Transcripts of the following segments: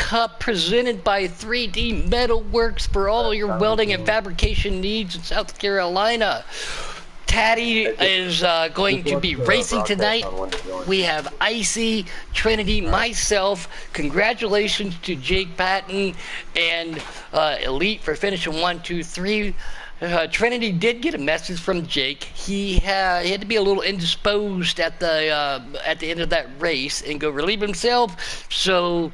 Cup presented by 3D Metalworks for all your welding and fabrication needs in South Carolina. Taddy is going to be racing tonight. We have Icy, Trinity, myself. Congratulations to Jake Patton and Elite for finishing 1, 2, 3. Trinity did get a message from Jake. He had to be a little indisposed at the end of that race and go relieve himself. So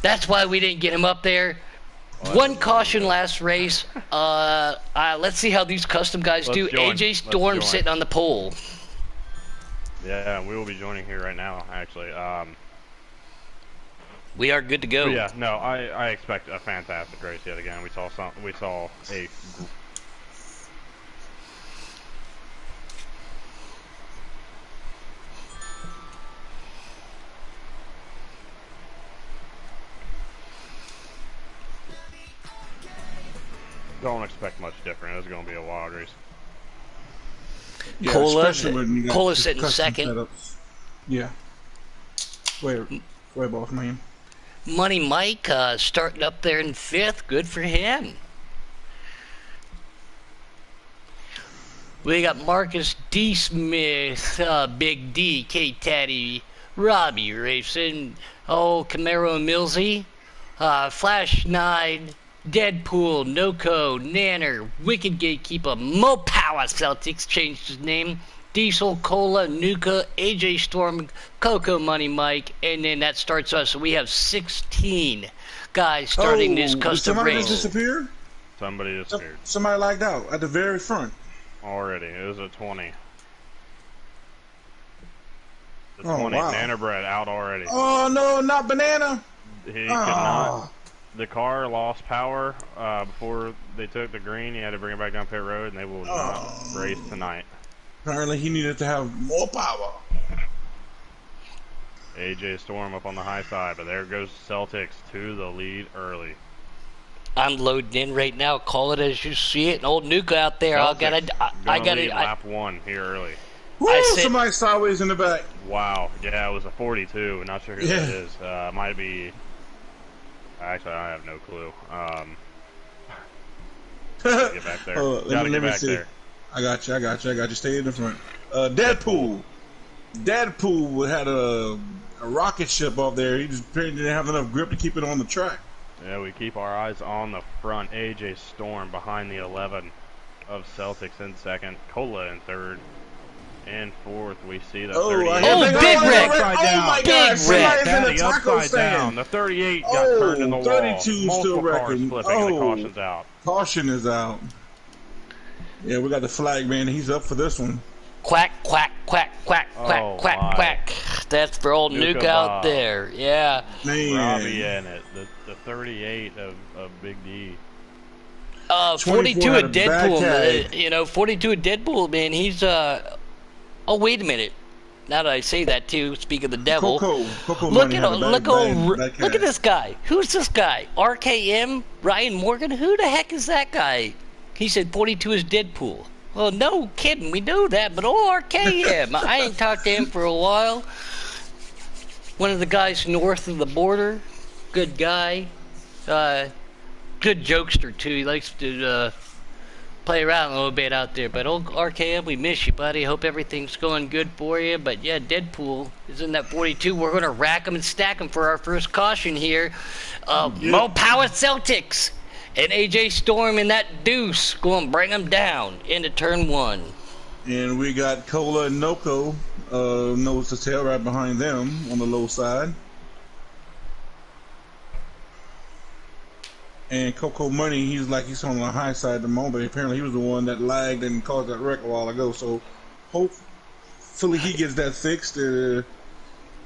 that's why we didn't get him up there. One caution last race. Let's see how these custom guys do. AJ Storm sitting on the pole. Yeah, we will be joining here right now, actually. We are good to go. Yeah, no, I expect a fantastic race yet again. We saw a. Don't expect much different. It's going to be a wild race. Yeah, Cola's sitting second. Setups. Yeah. Wait, boss man. Money Mike starting up there in 5th. Good for him. We got Marcus D. Smith, Big D, K Taddy, Robbie racing. Oh, Camaro and Millsy. Flash 9. Deadpool, Noco, Nanner, Wicked Gatekeeper, Mo Power Celtics changed his name, Diesel, Cola, Nuka, AJ Storm, Coco Money Mike, and then that starts us. So we have 16 guys starting this custom race. Somebody disappeared? Somebody disappeared. Somebody lagged out at the very front. Already. It was a 20. The 20. Wow. Nanner Bread out already. Oh, no, not Banana. He could not. The car lost power before they took the green. He had to bring it back down pit road, and they will not race tonight. Apparently, he needed to have more power. AJ Storm up on the high side, but there goes Celtics to the lead early. I'm loading in right now. Call it as you see it. An old Nuka out there. I got it. Lap 1 here early. Woo! Somebody sideways in the back. Wow. Yeah, it was a 42. Not sure who that is. Might be. Actually, I have no clue. Get back there. Gotta get back there. I got you. Stay in the front. Deadpool had a rocket ship up there. He just apparently didn't have enough grip to keep it on the track. Yeah, we keep our eyes on the front. AJ Storm behind the 11 of Celtics in 2nd. Cola in 3rd. In 4th, we see the 38. Big wreck! Oh my God! Somebody's in the taco stand. The 38 got turned in the wall. 32 still wrecking. Flipping and the caution's out. Caution is out. Yeah, we got the flag man. He's up for this one. Quack, quack, quack, quack, quack, quack, quack. That's for old Nuke out there. Yeah. Man. Robbie in it. The 38 of Big D. 42 of Deadpool. 42 of Deadpool, man. He's Oh, wait a minute. Now that I say that too, speak of the devil. Look at this guy. Who's this guy? RKM? Ryan Morgan? Who the heck is that guy? He said 42 is Deadpool. Well, no kidding. We know that, but RKM. I ain't talked to him for a while. One of the guys north of the border. Good guy. Good jokester too. He likes to play around a little bit out there, but old RKM, we miss you, buddy. Hope everything's going good for you. But yeah, Deadpool is in that 42. We're gonna rack them and stack them for our first caution here. Mo Power Celtics and AJ Storm in that deuce going to bring them down into turn 1. And we got Cola and Noco nose to tail right behind them on the low side. And Coco Money, he's on the high side at the moment. Apparently, he was the one that lagged and caused that wreck a while ago. So, hopefully, he gets that fixed. Yeah,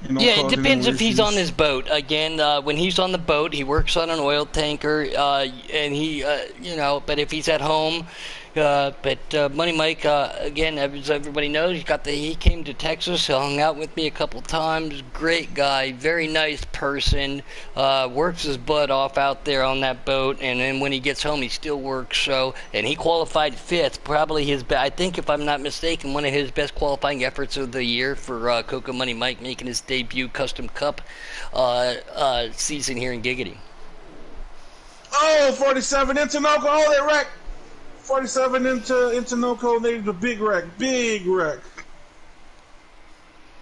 it depends if he's on his boat. Again, when he's on the boat, he works on an oil tanker, and he, but if he's at home, But Money Mike, again, as everybody knows, he came to Texas, hung out with me a couple times. Great guy, very nice person. Works his butt off out there on that boat, and then when he gets home, he still works. So, and he qualified fifth, probably I think, if I'm not mistaken, one of his best qualifying efforts of the year for Coco Money Mike, making his debut Custom Cup season here in Giggity. Oh, 47 into Noco, oh, that wreck. 47 into Noco, they the big wreck.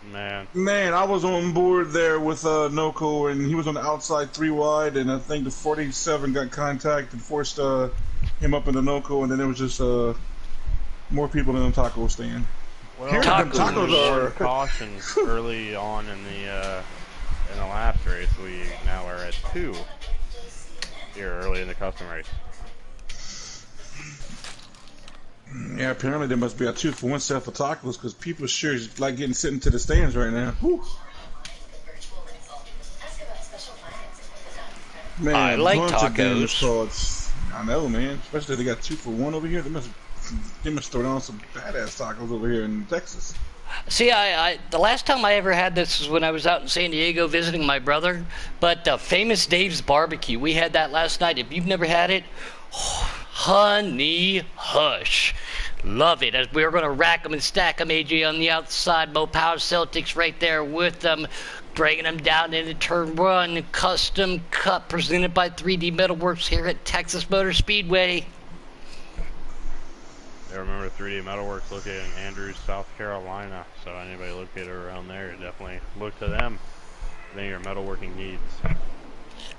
Man, I was on board there with Noco, and he was on the outside 3 wide, and I think the 47 got contact and forced him up in the Noco, and then there was just more people in the taco stand. Well, tacos are caution early on in the last race. We now are at 2 here early in the custom race. Yeah, apparently there must be a 2-for-1 set for tacos because people sure like getting sitting to the stands right now. Whew. Man, I like tacos. I know, man. Especially if they got 2-for-1 over here. They must throw down some badass tacos over here in Texas. See, the last time I ever had this was when I was out in San Diego visiting my brother. But Famous Dave's Barbecue, we had that last night. If you've never had it, honey hush. Love it. As we were going to rack them and stack them, AJ on the outside, Mo Power Celtics right there with them, bringing them down into turn 1. Custom Cup presented by 3D Metalworks here at Texas Motor Speedway. I remember 3D Metalworks located in Andrews, South Carolina. So anybody located around there, definitely look to them for any of your metalworking needs.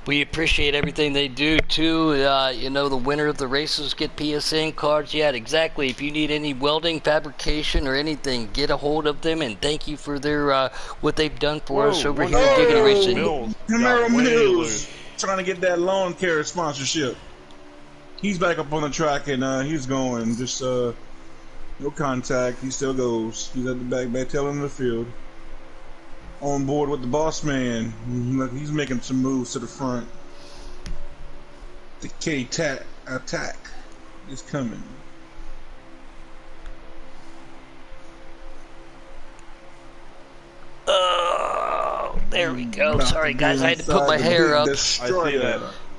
We appreciate everything they do, too. You know, the winner of the races get PSN cards. Yeah, exactly. If you need any welding, fabrication, or anything, get a hold of them. And thank you for their what they've done for us over here at Giggity Racing. Camaro Mills trying to get that lawn care sponsorship. He's back up on the track, and he's going. Just no contact. He still goes. He's at the back tail end of the field. On board with the boss man. He's making some moves to the front. The K-Tat attack is coming. Oh, there we go. Sorry, guys. I had to put my hair up.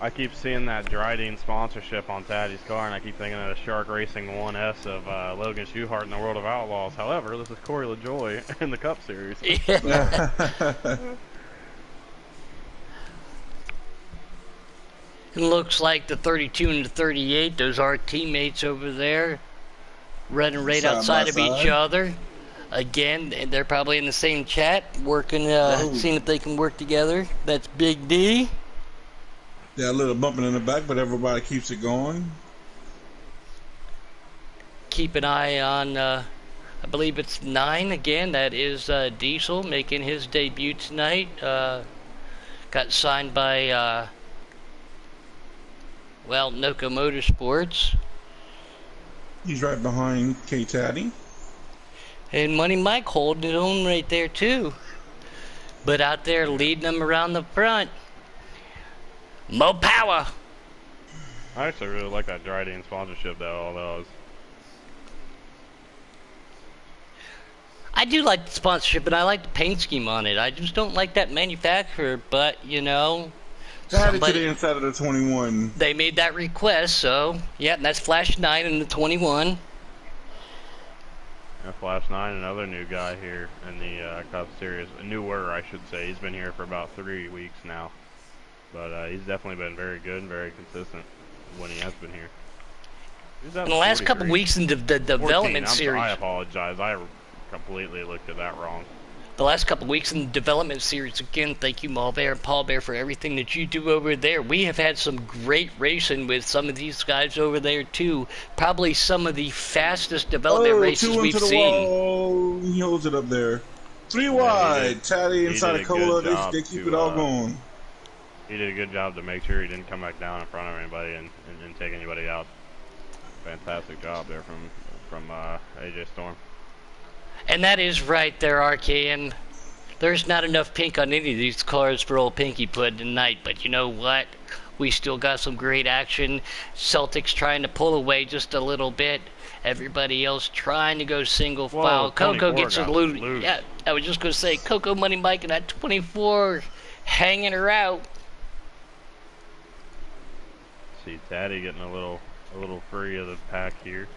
I keep seeing that ThreeD sponsorship on Taddy's car, and I keep thinking of the Shark Racing 1S of Logan Schuchart in the World of Outlaws. However, this is Corey LaJoy in the Cup Series. Yeah. It looks like the 32 and the 38, those are teammates over there, running right outside of each other. Again, they're probably in the same chat, working, seeing if they can work together. That's Big D. Yeah, a little bumping in the back, but everybody keeps it going. Keep an eye on, I believe it's 9 again. That is Diesel making his debut tonight. Got signed by, Noco Motorsports. He's right behind K-Taddy. And Money Mike holding his own right there, too. But out there leading them around the front. Mo Power. I actually really like that ThreeD sponsorship, though, although I do like the sponsorship, and I like the paint scheme on it. I just don't like that manufacturer, but, you know, add it to the inside of the 21. They made that request, so, yeah, and that's Flash 9 and the 21. Yeah, Flash 9, another new guy here in the Cup Series. Newer, I should say. He's been here for about 3 weeks now. But he's definitely been very good and very consistent when he has been here. In the last couple weeks in the development series. I apologize. I completely looked at that wrong. The last couple weeks in the development series, again, thank you, Malbear and Paul Bear, for everything that you do over there. We have had some great racing with some of these guys over there, too. Probably some of the fastest development races we've seen. Wall. He holds it up there. 3 wide. Taddy inside of Cola. They keep it all going. He did a good job to make sure he didn't come back down in front of anybody and take anybody out. Fantastic job there from AJ Storm. And that is right there, RKN. There's not enough pink on any of these cars for old Pinky Pudd tonight, but you know what? We still got some great action. Celtics trying to pull away just a little bit. Everybody else trying to go single file. Coco gets a little. Yeah, I was just going to say, Coco Money Mike and that 24 hanging her out. See Taddy getting a little free of the pack here.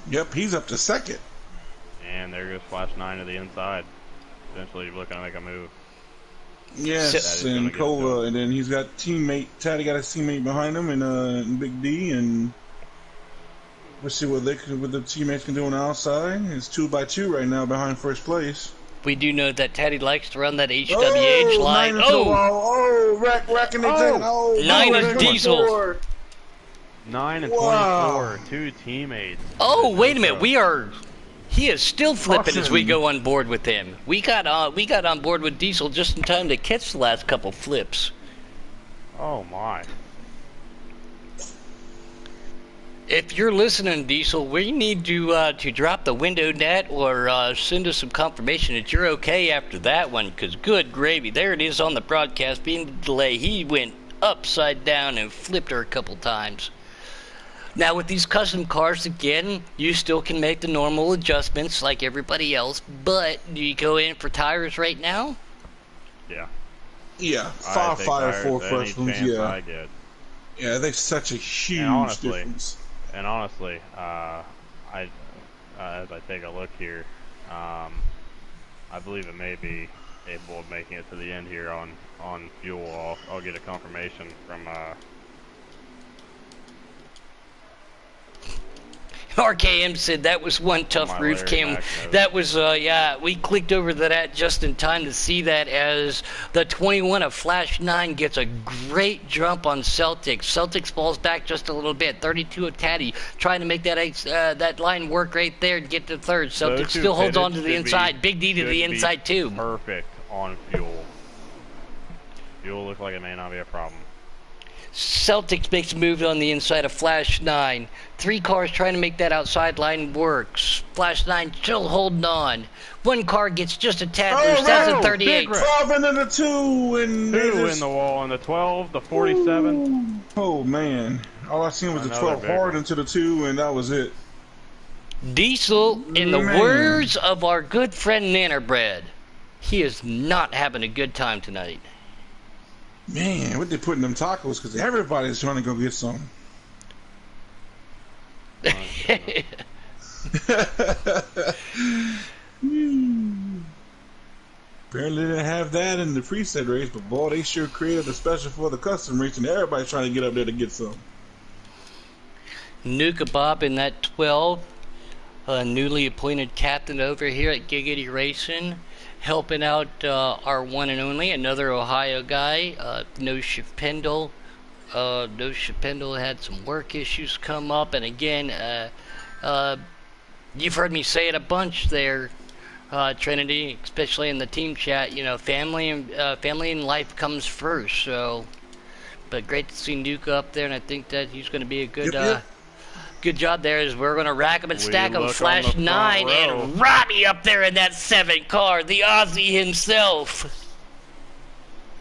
Yep, he's up to second. And there goes Flash 9 to the inside. Eventually looking to make a move. Yes, and Cola, and then he's got Taddy got his teammate behind him, and Big D, and let's see what the teammates can do on the outside. It's 2x2 right now behind first place. We do know that Taddy likes to run that HWH line. Racking it down. 9 is Diesel. 9 and 24, 2 teammates. Oh, wait a minute, he is still flipping as we go on board with him. We got on board with Diesel just in time to catch the last couple flips. Oh my. If you're listening, Diesel, we need to drop the window net or send us some confirmation that you're okay after that one, because good gravy, there it is on the broadcast being the delay. He went upside down and flipped her a couple times. Now with these custom cars, again, you still can make the normal adjustments like everybody else, but do you go in for tires right now? Yeah. Yeah, 5 4 first ones, yeah. I get. Yeah, they're such a huge difference. And honestly, as I take a look here, I believe it may be able of making it to the end here on fuel. I'll get a confirmation from RKM said that was one tough roof cam. That was, yeah, we clicked over to that just in time to see that as the 21 of Flash 9 gets a great jump on Celtics. Celtics falls back just a little bit. 32 of Taddy trying to make that line work right there to get to third. Celtics still holds on to the inside. Big D to the inside too. Perfect on fuel. Fuel looks like it may not be a problem. Celtics makes a move on the inside of Flash 9. 3 cars trying to make that outside line works. Flash 9 still holding on. 1 car gets just a tad loose. That's a 38. 12 and then the 2 and 2 in the wall and the 12, the 47. Ooh. Oh man, all I seen was the 12 hard into the 2, and that was it. Diesel, in the words of our good friend Nannerbread, he is not having a good time tonight. Man, what they put in them tacos? Because everybody's trying to go get some. Apparently they didn't have that in the preset race, but boy, they sure created a special for the custom race, and everybody's trying to get up there to get some. Nuka Bob in that 12, newly appointed captain over here at Giggity Racing. Helping out our one and only, another Ohio guy, No Shapendle. No Shapendle had some work issues come up, and again, you've heard me say it a bunch there, Trinity, especially in the team chat. You know, family and life comes first. So, but great to see Nuka up there, and I think that he's going to be a good. Good job there, as we're going to rack them and stack them. Flash 9 and Robbie up there in that 7 car, the Aussie himself.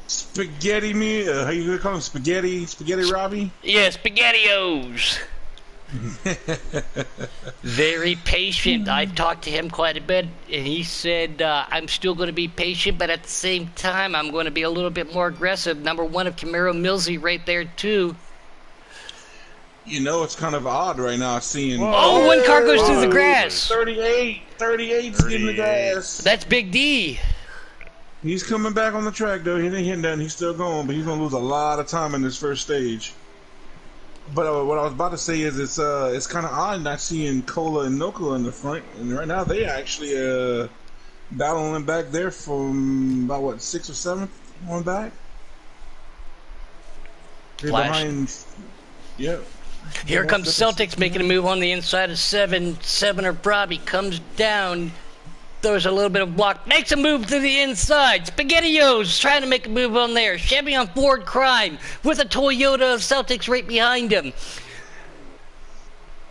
Spaghetti me? How you going to call him? Spaghetti Robbie? Yeah, SpaghettiOs. Very patient. I've talked to him quite a bit, and he said, I'm still going to be patient, but at the same time, I'm going to be a little bit more aggressive. Number 1 of Camaro Millsy right there, too. You know, it's kind of odd right now seeing... Oh, 1 car goes through the grass. 38's getting the gas. That's Big D. He's coming back on the track, though. He didn't hit nothing. He's still going, but he's going to lose a lot of time in this first stage. But what I was about to say is it's kind of odd not seeing Cola and Noka in the front. And right now, they actually battling back there from about, what, 6th or 7th on back? They're behind... Yep. Here comes Celtics making a move on the inside of 7. 7er Robbie comes down, throws a little bit of block, makes a move to the inside. SpaghettiOs trying to make a move on there. Chevy on Ford Crime with a Toyota of Celtics right behind him.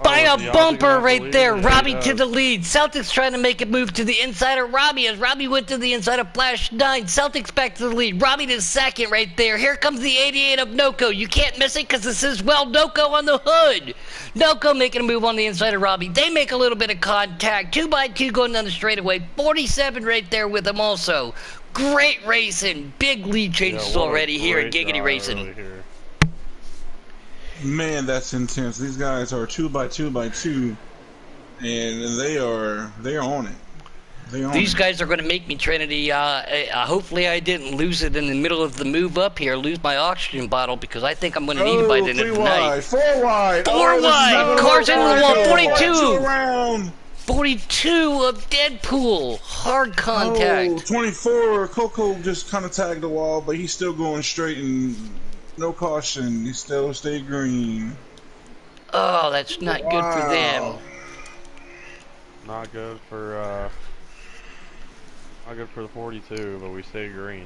By a Ozzy bumper off right the lead, there. and Robbie he to the does. lead. Celtics trying to make it move to the inside of Robbie as Robbie went to the inside of Flash 9. Celtics back to the lead. Robbie to second right there. Here comes the 88 of Noko. You can't miss it because this is, well, Noko on the hood. Noko making a move on the inside of Robbie. They make a little bit of contact. 2x2 going down the straightaway. 47 right there with him also. Great racing. Big lead changes already here at Giggity Racing. Man, that's intense. These guys are 2x2x2, and they are on it. These guys are going to make me, Trinity. Hopefully I didn't lose it in the middle of the move up here, lose my oxygen bottle, because I think I'm going to need it by the end of the night. 4 wide. 4 wide. Cars into the wall. 42. Around. 42 of Deadpool. Hard contact. Oh, 24. Coco just kind of tagged the wall, but he's still going straight and no caution. He still stayed green. Oh, that's not good for them. Not good for the 42, but we stay green.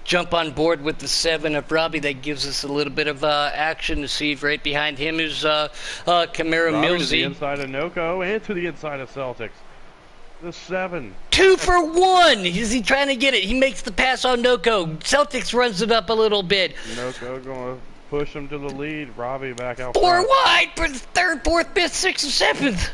Jump on board with the 7 of Robbie. That gives us a little bit of action to see. Right behind him is Camaro Robbie to the Millsy. inside of Noko and to the inside of Celtics. The 7. 2 for 1. Is he trying to get it? He makes the pass on Noko. Celtics runs it up a little bit. Noko going to push him to the lead. Robbie back out 4 front. wide for the 3rd, 4th, 5th, 6th, and 7th.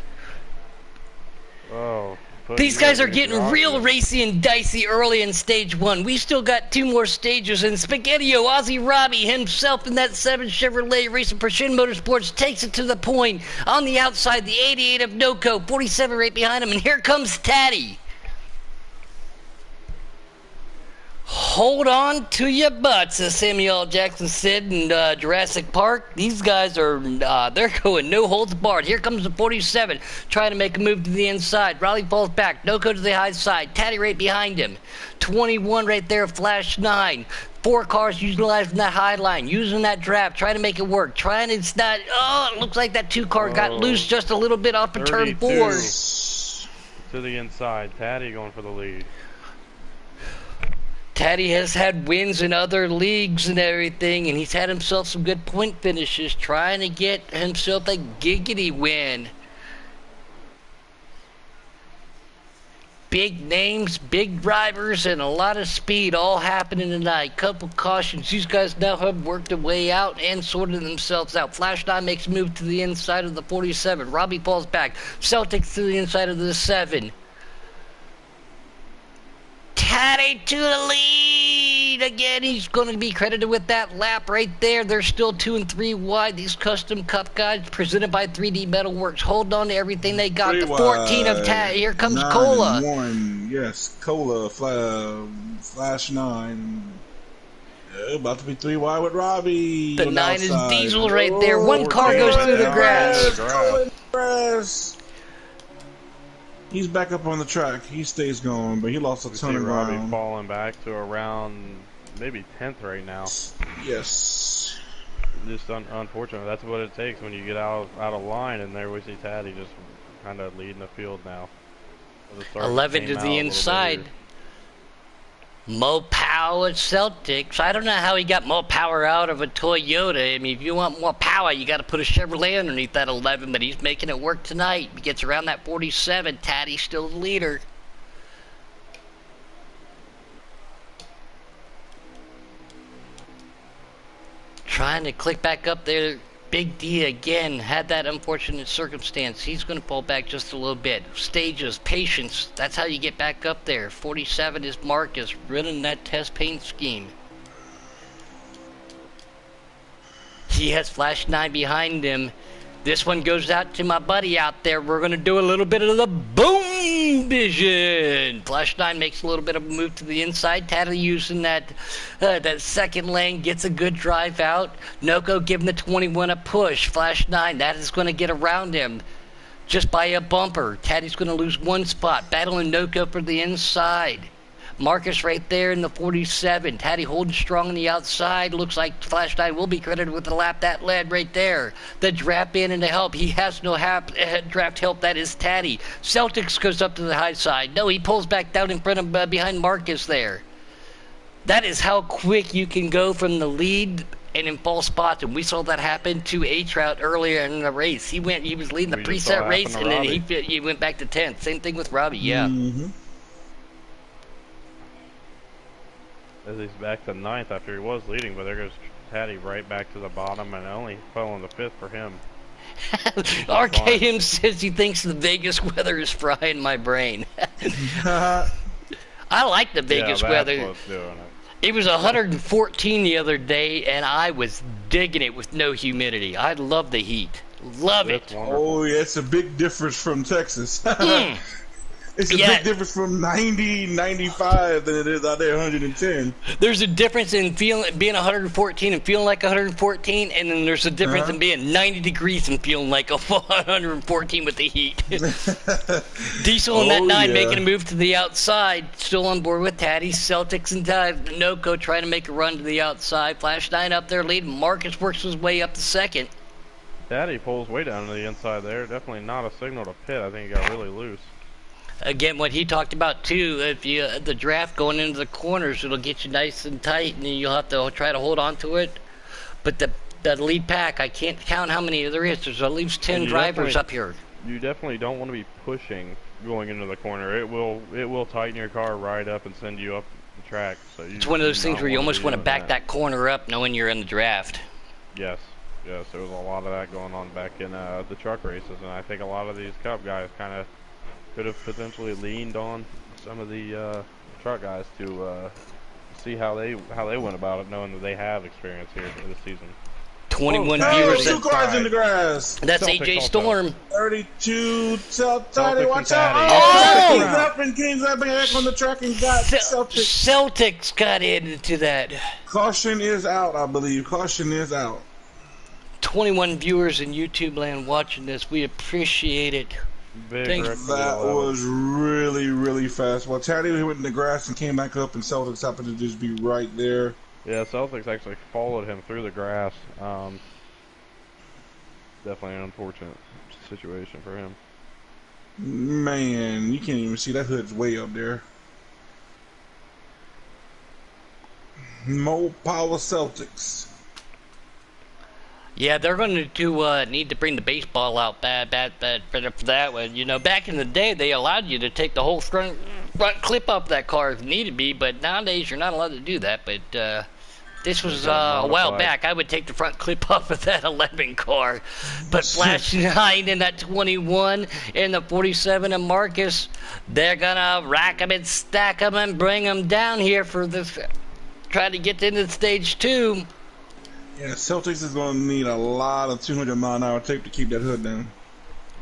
Oh. These guys are getting real racy and dicey early in stage 1. We still got 2 more stages, and Spaghetti-O, Ozzy Robbie himself in that 7 Chevrolet racing for Shin Motorsports takes it to the point. On the outside, the 88 of Noko, 47 right behind him, and here comes Taddy. Hold on to your butts, as Samuel L. Jackson said in Jurassic Park. These guys are, they're going no holds barred. Here comes the 47, trying to make a move to the inside. Raleigh falls back. Noko to the high side. Taddy right behind him. 21 right there, Flash 9. 4 cars utilizing that high line, using that draft, trying to make it work. Trying to, it's not, oh, it looks like that 2 car got loose just a little bit off of turn 4. To the inside. Taddy going for the lead. Taddy has had wins in other leagues and everything, and he's had himself some good point finishes, trying to get himself a giggity win. Big names, big drivers, and a lot of speed all happening tonight. Couple cautions. These guys now have worked their way out and sorted themselves out. Flash 9 makes a move to the inside of the 47. Robbie falls back. Celtics to the inside of the 7. Taddy to the lead again. He's going to be credited with that lap right there. They're still 2 and 3 wide. These custom cup guides presented by 3D Metalworks. Hold on to everything they got. The 14 of Taddy. Here comes Cola. 1. Yes, Cola. Flash 9. About to be 3 wide with Robbie. The 9 is Diesel right there. 1 car goes through the grass. He's back up on the track. He stays going, but he lost a ton of ground. Robbie falling back to around maybe 10th right now. Yes. Just unfortunate. That's what it takes when you get out of line, and there we see Taddy just kind of leading the field now. 11 to the inside. Mo Power at Celtics. I don't know how he got more power out of a Toyota. I mean, if you want more power, you got to put a Chevrolet underneath that 11, but he's making it work tonight. He gets around that 47. Taddy's still the leader. Trying to click back up there. Big D again had that unfortunate circumstance. He's going to pull back just a little bit. Stages, patience. That's how you get back up there. 47 is Marcus running that test paint scheme. He has Flash 9 behind him. This one goes out to my buddy out there. We're going to do a little bit of the boom vision. Flash 9 makes a little bit of a move to the inside. Taddy using that second lane, gets a good drive out. Noko giving the 21 a push. Flash 9, that is going to get around him just by a bumper. Taddy's going to lose 1 spot. Battling Noko for the inside. Marcus right there in the 47. Taddy holding strong on the outside. Looks like Flash 9 will be credited with the lap that led right there. The draft in and the help. He has no draft help. That is Taddy. Celtics goes up to the high side. No, he pulls back down in front of behind Marcus there. That is how quick you can go from the lead and in false spots, and we saw that happen to A-Trout earlier in the race. He was leading the preset race, and then he went back to 10th. Same thing with Robbie, yeah. As he's back to 9th after he was leading, but there goes Taddy right back to the bottom, and only fell in the 5th for him. RKM says he thinks the Vegas weather is frying my brain. I like the Vegas weather. It was 114 the other day, and I was digging it with no humidity. I love the heat. Love it. Oh, yeah, it's a big difference from Texas. It's a big difference from 90, 95 than it is out there 110. There's a difference in being 114 and feeling like 114, and then there's a difference in being 90 degrees and feeling like 114 with the heat. Diesel in that 9 making a move to the outside, still on board with Taddy. Celtics and Noco trying to make a run to the outside. Flash 9 up there leading. Marcus works his way up to second. Taddy pulls way down to the inside there. Definitely not a signal to pit. I think he got really loose. Again, what he talked about too, if you the draft going into the corners, it'll get you nice and tight, and you'll have to try to hold on to it. But the lead pack, I can't count how many there is. There's at least 10 drivers up here. You definitely don't want to be pushing going into the corner. It will tighten your car right up and send you up the track. So it's one of those things where you almost want to back that corner up, knowing you're in the draft. Yes, there was a lot of that going on back in the truck races, and I think a lot of these Cup guys kind of could have potentially leaned on some of the truck guys to see how they went about it, knowing that they have experience here this season. 21 viewers. 2 cars in the grass. That's AJ Storm. 32. Taddy, watch out! Oh! Kings up back on the track and got Celtics. Celtics got into that. Caution is out, I believe. Caution is out. 21 viewers in YouTube land watching this. We appreciate it. That was really, really fast. Well, Taddy went in the grass and came back up, and Celtics happened to just be right there. Yeah, Celtics actually followed him through the grass. Definitely an unfortunate situation for him. Man, you can't even see that hood's way up there. More power Celtics. Yeah, they're going to need to bring the baseball out bad for that one. You know, back in the day, they allowed you to take the whole front clip off that car if needed be, but nowadays you're not allowed to do that. But this was a while back. I would take the front clip off of that 11 car. But Flash 9 in that 21 and the 47 and Marcus, they're going to rack them and stack them and bring them down here for this. Try to get into stage 2. Yeah, Celtics is going to need a lot of 200-mile-an-hour tape to keep that hood down.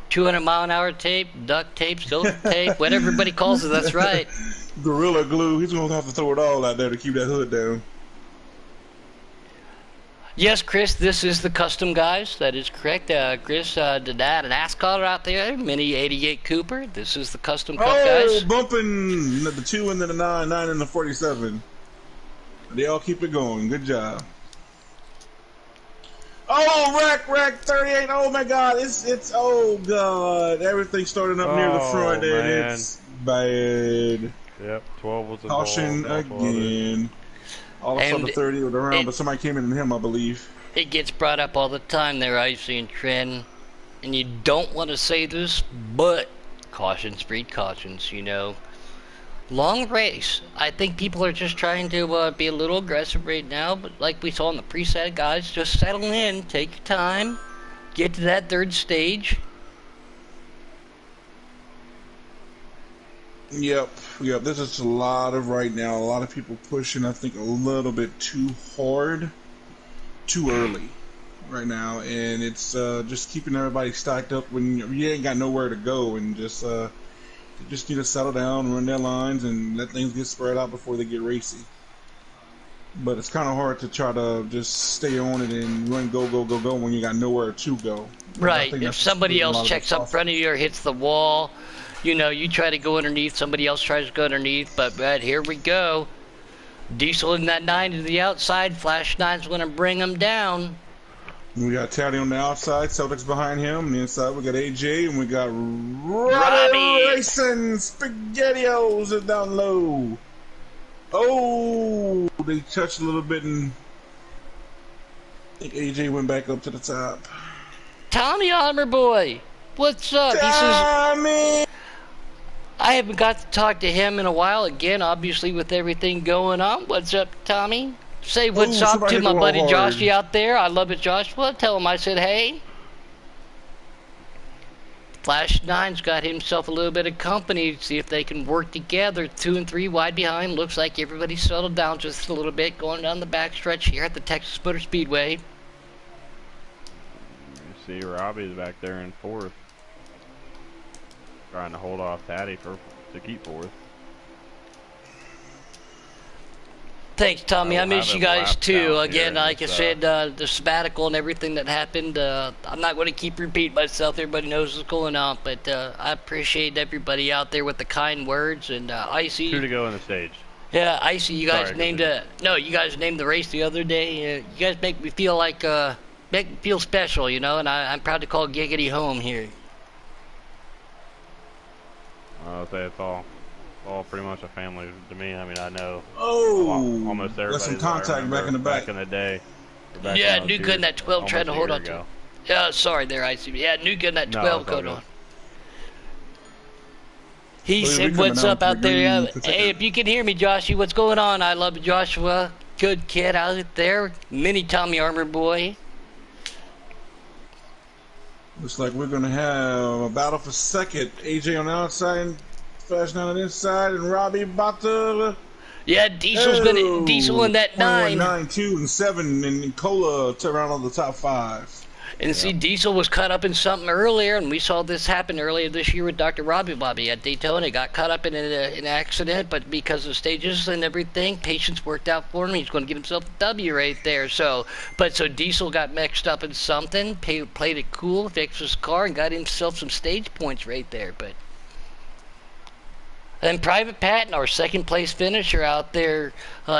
200-mile-an-hour tape, duct tape, silk tape, whatever everybody calls it, that's right. Gorilla glue, he's going to have to throw it all out there to keep that hood down. Yes, Chris, this is the custom guys. That is correct. Chris, did that an Nascar out there, Mini 88 Cooper. This is the custom cup guys. Oh, bumping the 2 and the 9 and the 47. They all keep it going. Good job. Oh, rack 38. Oh my God, it's oh God, everything's starting up near the front and it's bad. Yep, 12 was a caution ball, again. All of a sudden 30 was around, but somebody came in on him, I believe. It gets brought up all the time there, Icy and Trent, and you don't want to say this, but cautions breed cautions, you know. Long race. I think people are just trying to be a little aggressive right now, but like we saw in the preset, guys, just settle in, take your time, get to that 3rd stage. Yep. This is a lot of right now. A lot of people pushing, I think, a little bit too hard, too early right now, and it's just keeping everybody stacked up when you ain't got nowhere to go, and just need to settle down, run their lines, and let things get spread out before they get racy. But it's kind of hard to try to just stay on it and run, go when you got nowhere to go. Right. If somebody else checks up front of you or hits the wall, you know, you try to go underneath, somebody else tries to go underneath, but here we go. Diesel in that 9 to the outside. Flash 9's going to bring him down. We got Taddy on the outside, Celtics behind him. On the inside, we got AJ, and we got Robbie racing. SpaghettiOs is down low. Oh, they touched a little bit, and think AJ went back up to the top. Tommy Armor Boy, what's up? Tommy! He says, I haven't got to talk to him in a while. Again, obviously with everything going on. What's up, Tommy? Say what's up to my buddy Joshy out there. I love it, Joshua. Tell him I said hey. Flash 9's got himself a little bit of company. See if they can work together. 2 and 3 wide behind. Looks like everybody's settled down just a little bit. Going down the backstretch here at the Texas Motor Speedway. You see Robbie's back there in 4th. Trying to hold off Taddy to keep 4th. Thanks, Tommy. I miss you guys too. Again, like I said, the sabbatical and everything that happened. I'm not going to keep repeating myself. Everybody knows what's going on, but I appreciate everybody out there with the kind words. And Icy, 2 to go on the stage. Yeah, Icy, you guys named you guys named the race the other day. You guys make me feel like make me feel special, you know. And I'm proud to call Giggity home here. I'll say it's all pretty much a family to me. I mean, I know almost everybody. Got some contact back in the back. Back in the day. Yeah, New Gun that 12 trying to hold on to. Yeah, sorry there, ICB. Yeah, New Gun that 12 code on. He said, what's up out there? Hey, if you can hear me, Joshy, what's going on? I love Joshua. Good kid out there. Mini Tommy Armor Boy. Looks like we're going to have a battle for second. AJ on the outside, Flash 9 on the inside, and Robbie about to... Yeah, Diesel in that 9. 9, 2, and 7, and Cola to round on the top 5. And see, Diesel was caught up in something earlier, and we saw this happen earlier this year with Dr. Robbie Bobby at Daytona. He got caught up in an accident, but because of stages and everything, patience worked out for him. He's going to give himself a W right there. So Diesel got mixed up in something, played it cool, fixed his car, and got himself some stage points right there. But then Private Patton, our second place finisher out there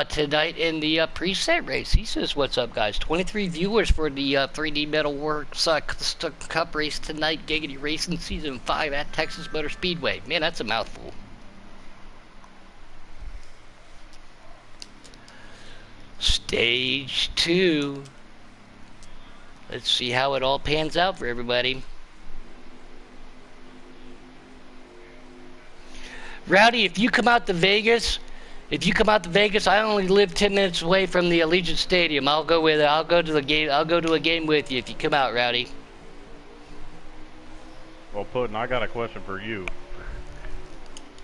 tonight in the preset race. He says, what's up, guys? 23 viewers for the 3D Metal Works Cup race tonight. Giggity Racing Season 5 at Texas Motor Speedway. Man, that's a mouthful. Stage 2. Let's see how it all pans out for everybody. Rowdy, if you come out to Vegas, I only live 10 minutes away from the Allegiant Stadium. I'll go to a game with you if you come out, Rowdy. Well, Puddin', I got a question for you.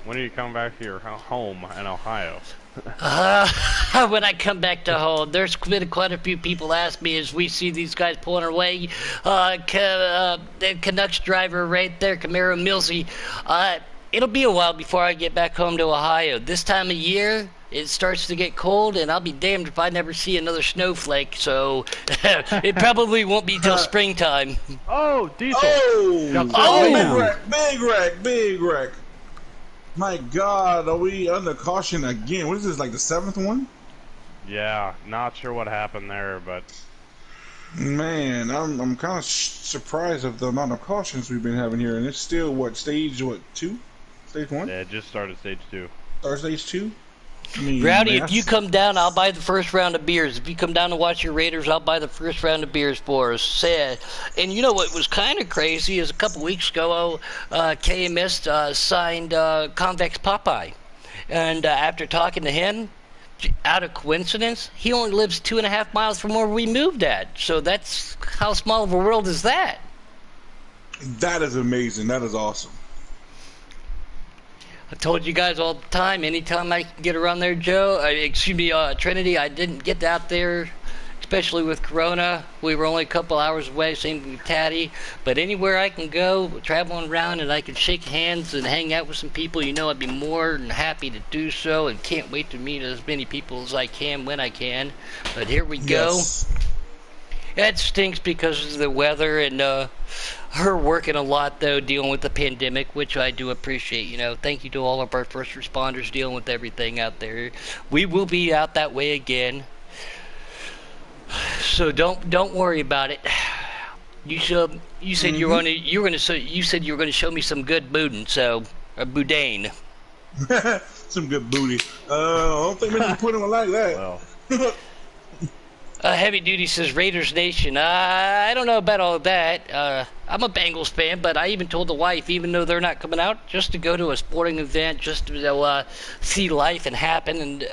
When are you coming back to your home in Ohio? When I come back to home, there's been quite a few people ask me as we see these guys pulling away. The Canucks driver right there, Camaro Millsy. It'll be a while before I get back home to Ohio. This time of year, it starts to get cold, and I'll be damned if I never see another snowflake. So it probably won't be till springtime. Oh, Diesel! Big wreck! My God, are we under caution again? What is this, like the 7th one? Yeah, not sure what happened there, but man, I'm kind of surprised of the amount of cautions we've been having here, and it's still stage 2? Stage 1? Yeah, it just started stage 2. Start stage 2? I mean, Rowdy, if you come down, I'll buy the first round of beers. If you come down to watch your Raiders, I'll buy the first round of beers for us. And you know what was kind of crazy is a couple weeks ago, KMS signed Convex Popeye. And after talking to him, out of coincidence, he only lives 2.5 miles from where we moved at. So that's how small of a world is that? That is amazing. That is awesome. I told you guys all the time, anytime I can get around there, Trinity, I didn't get out there, especially with Corona. We were only a couple hours away, same with Taddy. But anywhere I can go, traveling around, and I can shake hands and hang out with some people, you know, I'd be more than happy to do so, and can't wait to meet as many people as I can when I can. But here we go. That stinks because of the weather and her working a lot, though, dealing with the pandemic, which I do appreciate. You know, thank you to all of our first responders dealing with everything out there. We will be out that way again, so don't worry about it. You said you were going to show me some good boudin, so boudin. Some good booty. I don't think we can put him like that. Well. Heavy Duty says Raiders Nation. I don't know about all of that. I'm a Bengals fan, but I even told the wife, even though they're not coming out, just to go to a sporting event, just to see life and happen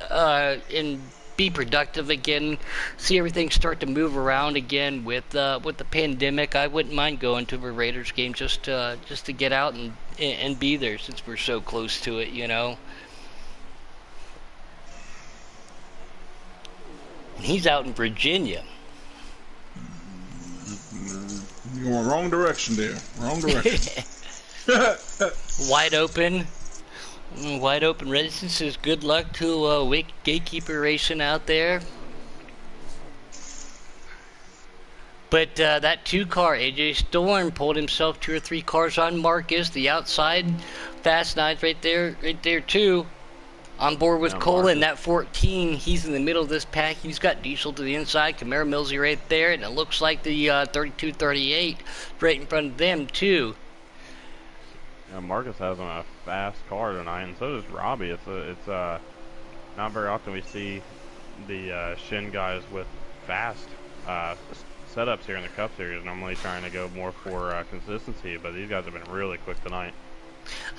and be productive again, see everything start to move around again with the pandemic. I wouldn't mind going to a Raiders game just to get out and be there since we're so close to it, you know. He's out in Virginia. You're going wrong direction there. Wrong direction. Wide open. Wide open. Reticence says good luck to Gatekeeper Racing out there. But that 2-car, AJ Storm, pulled himself 2 or 3 cars on Marcus. The outside Fast Nines right there too. On board with Cole in that 14, he's in the middle of this pack. He's got Diesel to the inside, Camaro Millsy right there, and it looks like the 32-38 right in front of them too. Yeah, Marcus has a fast car tonight, and so does Robbie. It's not very often we see the Shin guys with fast setups here in the Cup Series. Normally trying to go more for consistency, but these guys have been really quick tonight.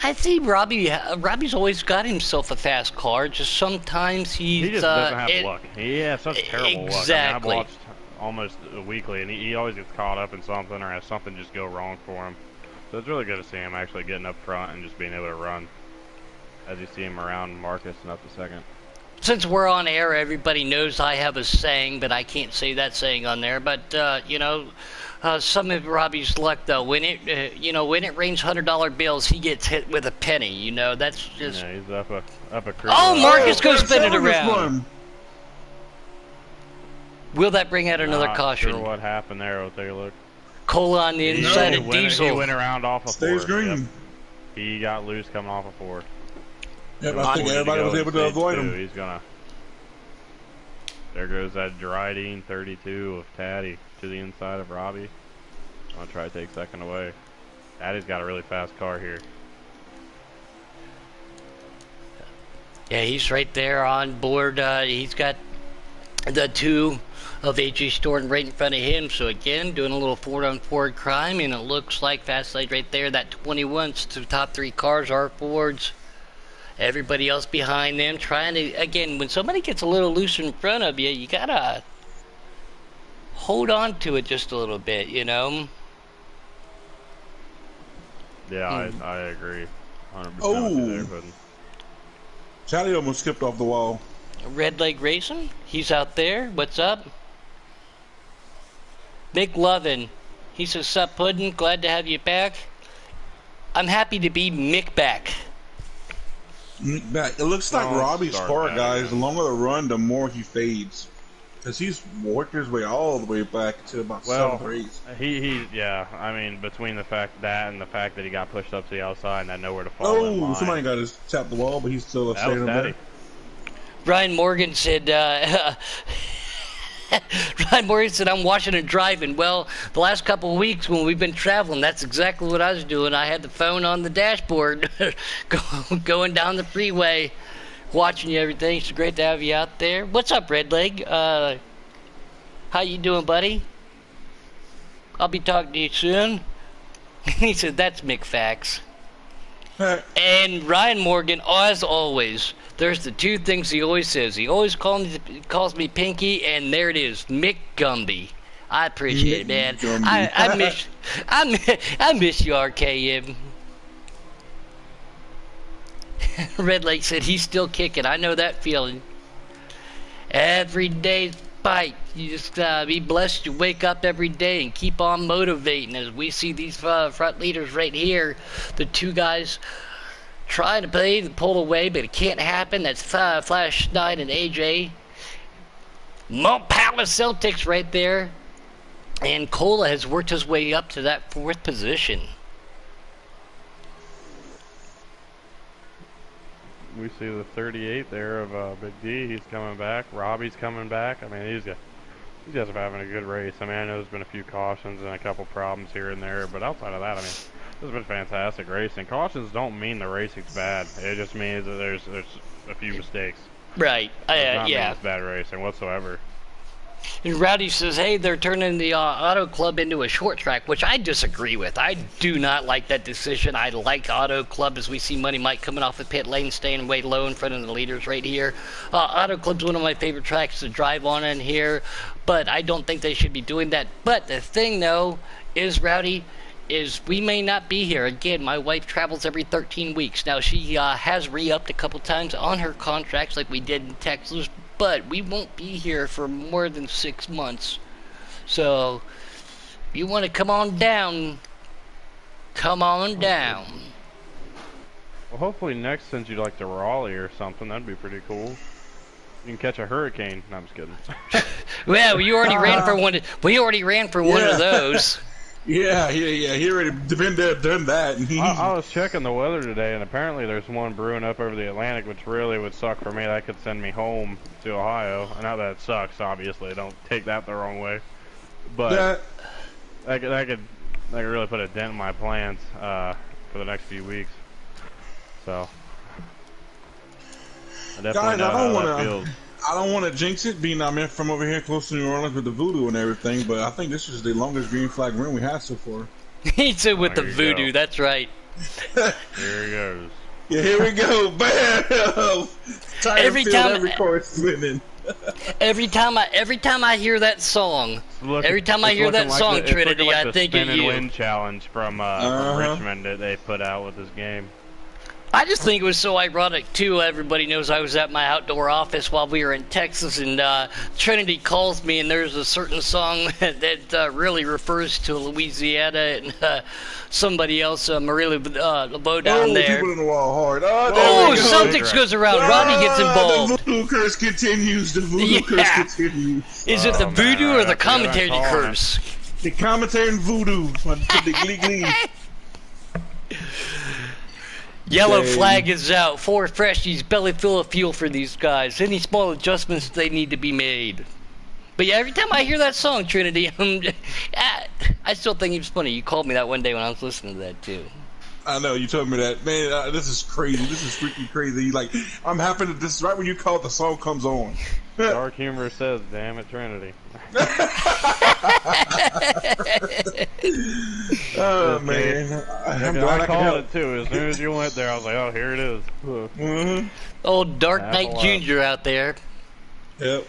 I think Robbie's always got himself a fast car. Just sometimes he just doesn't have luck. He has such terrible luck. Exactly. I mean, I've watched almost weekly, and he always gets caught up in something or has something just go wrong for him. So it's really good to see him actually getting up front and just being able to run as you see him around Marcus and up to second. Since we're on air, everybody knows I have a saying, but I can't say that saying on there. But you know. Some of Robbie's luck, though, when it rains $100 bills, he gets hit with a penny. You know, that's just. Yeah, he's up a creek. Oh, Marcus goes spinning around. Will that bring out another caution? Not sure what happened there. We'll take a look. Cole on the inside of Diesel. He went around off of 4. Stays green. Yep. He got loose coming off of 4. Yep, I think everybody was able to avoid him. He's gonna. There goes that Dryden 32 of Taddy to the inside of Robbie. I'm gonna try to take second away. Taddy's got a really fast car here. Yeah, he's right there on board. He's got the 2 of AJ Storm right in front of him. So again, doing a little Ford-on-Ford crime, and it looks like Fast Lane right there. That 21's the top 3 cars are Fords. Everybody else behind them trying to, again, when somebody gets a little loose in front of you, you gotta hold on to it just a little bit, you know? Yeah, I agree. 100% Oh! Charlie almost skipped off the wall. Red Leg Racing, he's out there. What's up? Mick Lovin, he says, "Sup, Puddin', glad to have you back." I'm happy to be Mick back. It looks like Robbie's car, guys, the longer the run, the more he fades. Because he's worked his way all the way back to about 7th or 8th. Yeah, I mean, between the fact that and the fact that he got pushed up to the outside and had nowhere to fall in line. Somebody got his tapped the wall, but he's still staying there. Ryan Morgan said, I'm watching and driving. Well, the last couple of weeks when we've been traveling, that's exactly what I was doing. I had the phone on the dashboard going down the freeway, watching you everything. It's great to have you out there. What's up, Red Leg? How you doing, buddy? I'll be talking to you soon. He said, that's Mick Fax. And Ryan Morgan, as always, there's the 2 things he always says. He always calls me Pinky, and there it is, Mick Gumby. I appreciate it, man. I miss you, RKM. Red Lake said he's still kicking. I know that feeling. Every day's fight. You just be blessed. You wake up every day and keep on motivating. As we see these front leaders right here, the 2 guys trying to play the pull away, but it can't happen. That's Flash Knight and AJ. Mount Palace Celtics right there. And Cola has worked his way up to that 4th position. We see the 38 there of Big D. He's coming back. Robbie's coming back. I mean, these guys are having a good race. I mean, I know there's been a few cautions and a couple problems here and there, but outside of that, I mean, this has been fantastic racing. Cautions don't mean the racing's bad. It just means that there's a few mistakes. Right. It does not mean it's bad racing whatsoever. And Rowdy says, hey, they're turning the auto club into a short track, which I disagree with. I do not like that decision. I like auto club as we see Money Mike coming off the pit lane, staying way low in front of the leaders right here. Auto club's one of my favorite tracks to drive on in here, but I don't think they should be doing that. But the thing, though, is, Rowdy, is we may not be here. Again, my wife travels every 13 weeks. Now, she has re-upped a couple times on her contracts like we did in Texas, but we won't be here for more than 6 months. So, if you want to come on down, come on down. Well, hopefully next sends you like to Raleigh or something. That'd be pretty cool. You can catch a hurricane. No, I'm just kidding. Well, we already ran for one. We already ran for one of those. Yeah. He already done that. I was checking the weather today, and apparently there's one brewing up over the Atlantic, which really would suck for me. That could send me home to Ohio. I know that sucks, obviously. Don't take that the wrong way. But that could really put a dent in my plans for the next few weeks. So I definitely know how that feels. I don't want to jinx it, being I'm from over here close to New Orleans with the voodoo and everything, but I think this is the longest green flag run we have so far. He said with the voodoo, go. That's right. Here he goes. Yeah, here we go. Bam! Every time, every course winning. every time I hear that song, Trinity, like I think of you. Spin and Win challenge from Richmond that they put out with this game. I just think it was so ironic, too. Everybody knows I was at my outdoor office while we were in Texas, and Trinity calls me, and there's a certain song that really refers to Louisiana and somebody else, Marie LeBeau down there. People in the wall hard. Celtics goes around. Robbie gets involved. The voodoo curse continues. Curse continues. Is it the voodoo or the commentary curse? The commentary and voodoo. The glee. Yellow flag is out. 4 freshies, belly full of fuel for these guys. Any small adjustments they need to be made. But yeah, every time I hear that song, Trinity, I still think it's funny. You called me that one day when I was listening to that too. I know, you told me that. Man, this is crazy. This is freaking crazy. Like, I'm happy that this is right when you call it, the song comes on. Dark humor says, damn it, Trinity. Oh, man. I called it, too. As soon as you went there, I was like, oh, here it is. Old Dark Knight Jr. out there. Yep.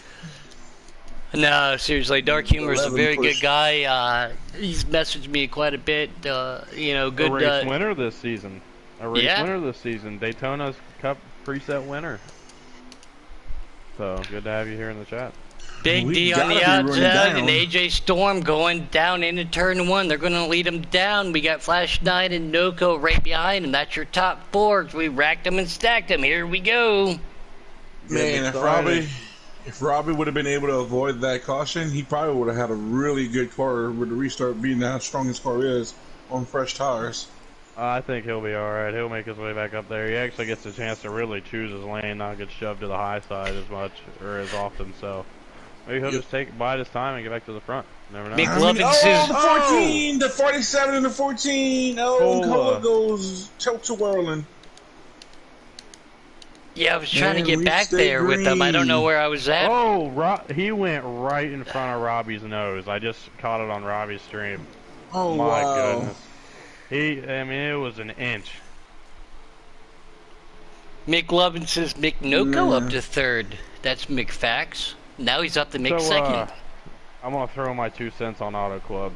No, seriously, Dark Humor is a very good guy. He's messaged me quite a bit. Good. A race winner this season. Daytona's Cup preset winner. So good to have you here in the chat. Big D on the outside, and AJ Storm going down into turn 1. They're going to lead him down. We got Flash 9 and Noco right behind him. That's your top 4. We racked them and stacked them. Here we go. Man, if Robbie would have been able to avoid that caution, he probably would have had a really good car with the restart being how strong his car is on fresh tires. I think he'll be alright. He'll make his way back up there. He actually gets a chance to really choose his lane, not get shoved to the high side as much or as often. So maybe he'll just bide his time and get back to the front. Never know. The 14, the 47 and the 14. Cola goes tilt-a-whirling. Yeah, I was trying to get back there with them. I don't know where I was at. Oh, he went right in front of Robbie's nose. I just caught it on Robbie's stream. Oh, my wow. Goodness. It was an inch. Mick Lovin says Mick Noco up to 3rd. That's Mick Fax. Now he's up to Mick 2nd. I'm going to throw my 2 cents on Auto Club.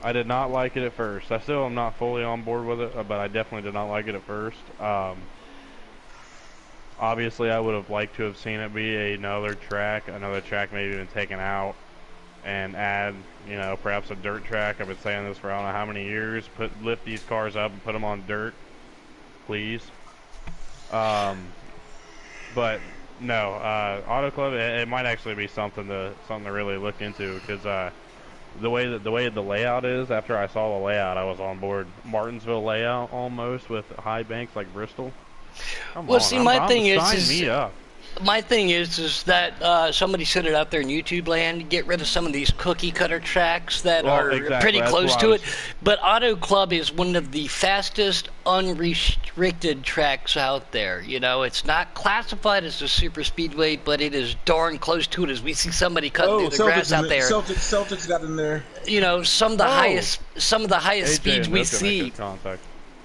I did not like it at first. I still am not fully on board with it, but I definitely did not like it at first. Obviously, I would have liked to have seen it be another track maybe even taken out, and add, perhaps a dirt track. I've been saying this for I don't know how many years. Lift these cars up and put them on dirt, please. But no, Auto Club. It might actually be something to really look into, because the way the layout is. After I saw the layout, I was on board. Martinsville layout almost with high banks like Bristol. My thing is, me up. My thing is that somebody said it out there in YouTube land, get rid of some of these cookie cutter tracks that are pretty close to it. But Auto Club is one of the fastest unrestricted tracks out there. You know, it's not classified as a super speedway, but it is darn close to it as we see somebody cutting through the grass out there. Celtics got in there. You know, some of the highest speeds we see.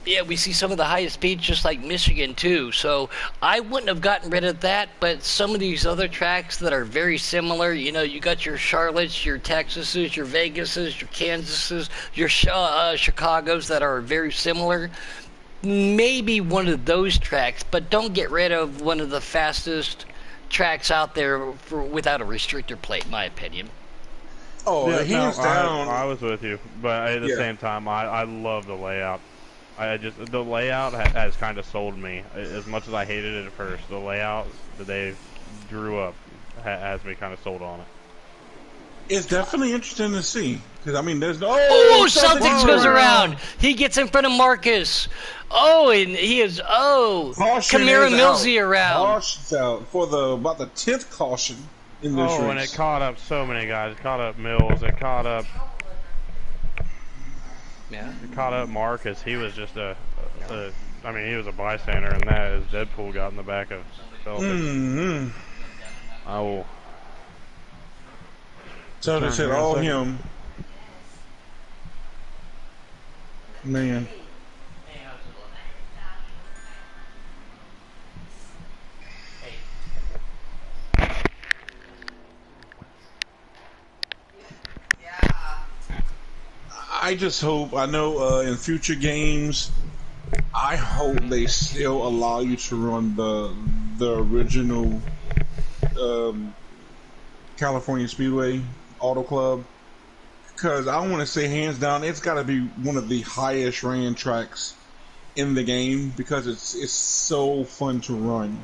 Yeah, we see some of the highest speeds just like Michigan too. So I wouldn't have gotten rid of that, but some of these other tracks that are very similar, you know, you got your Charlottes, your Texases, your Vegases, your Kansases, your Chicagos that are very similar. Maybe one of those tracks, but don't get rid of one of the fastest tracks out there without a restrictor plate, in my opinion. Oh, yeah, hands down. I was with you, but at the same time, I love the layout. The layout has kind of sold me. As much as I hated it at first, the layout that they drew up has me kind of sold on it. It's definitely interesting to see. Because, I mean, there's no... Oh, Celtics goes around. He gets in front of Marcus. Oh, and he is... Oh, Kamara Millsy around. Caution's out for about the 10th caution in this race. And it caught up so many guys. It caught up Mills. It caught up... Yeah. It caught up Marcus. He was just I mean, he was a bystander in that as Deadpool got in the back of Celtics. I will... Celtics hit all him. Man. I just hope, I know in future games, I hope they still allow you to run the original California Speedway Auto Club, because I want to say hands down it's got to be one of the highest ran tracks in the game because it's so fun to run.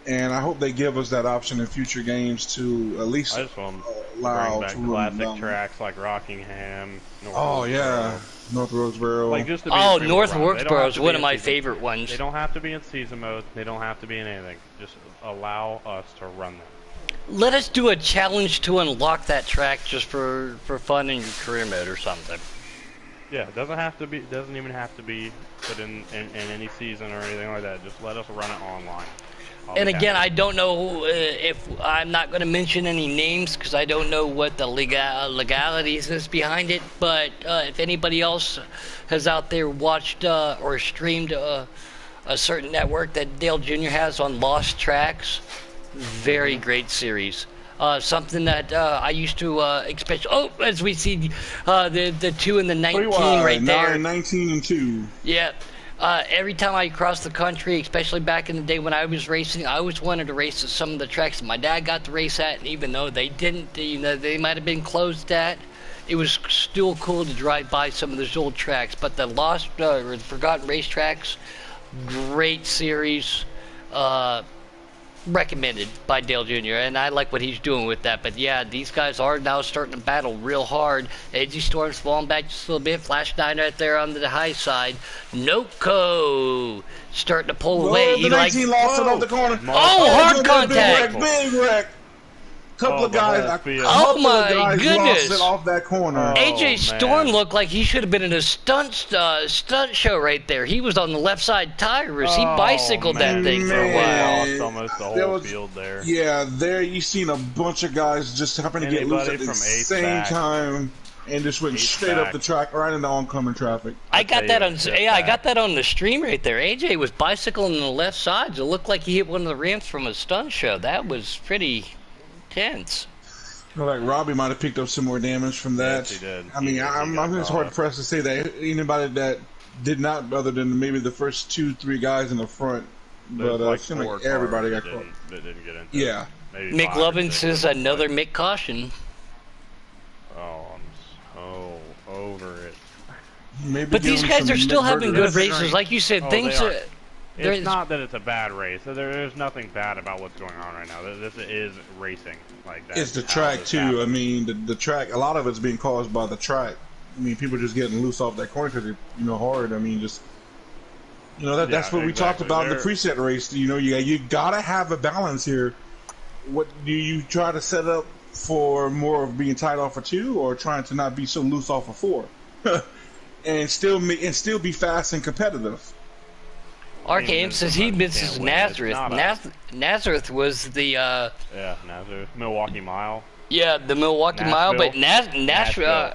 And I hope they give us that option in future games to at least allow back to run classic tracks like Rockingham. North Wilkesboro. Like just to be North Wilkesboro is one of my favorite ones. They don't have to be in season mode. They don't have to be in anything. Just allow us to run them. Let us do a challenge to unlock that track just for fun in your career mode or something. Yeah, it doesn't have to be. Doesn't even have to be put in any season or anything like that. Just let us run it online. And again, I don't know if I'm not going to mention any names because I don't know what the legalities is behind it. But if anybody else has out there watched or streamed a certain network that Dale Jr. has on Lost Tracks, very great series. Something that I used to expect. Oh, as we see the 2 and the 19 right there. 19 and 2. Yeah. Every time I crossed the country, especially back in the day when I was racing, I always wanted to race at some of the tracks that my dad got to race at, and even though they didn't, they might have been closed at, it was still cool to drive by some of those old tracks. But the Lost or Forgotten Racetracks, great series, recommended by Dale Jr. and I like what he's doing with that. But yeah, these guys are now starting to battle real hard. Edgy Storm's falling back just a little bit. Flash 9 right there on the high side. Noko starting to pull away. He lost it off the corner. Hard contact. Big wreck. Couple of guys my goodness! Lost it off that corner. AJ Storm looked like he should have been in a stunt show right there. He was on the left side tires. He bicycled that thing for a while. Lost almost the whole field there. Yeah, there you seen a bunch of guys just happen to get loose at the same time and just went straight up the track right into oncoming traffic. I got that on the stream right there. AJ was bicycling on the left side. It looked like he hit one of the ramps from a stunt show. That was pretty tense. Like Robbie might have picked up some more damage from that. Yes, he did. I mean, I'm just hard pressed to say that anybody that did not, other than maybe the first 2-3 guys in the front, but it seemed like everybody got caught. That didn't get into yeah. Mick Lovin says another Mick caution. Oh, I'm so over it. But these guys are still having good races, like you said. Things are. It's not that it's a bad race. There's nothing bad about what's going on right now. This is racing. Like that. It's the track too. I mean, the track. A lot of it's being caused by the track. I mean, people just getting loose off that corner because it's hard. I mean, just You know that's what we talked about in the preset race. You know, you gotta have a balance here. What do you try to set up for more of being tight off of 2, or trying to not be so loose off of 4, and still be fast and competitive? RKM says he misses Nazareth. Nazareth was the Nazareth Milwaukee Mile. Yeah, the Milwaukee Mile, but Nashville.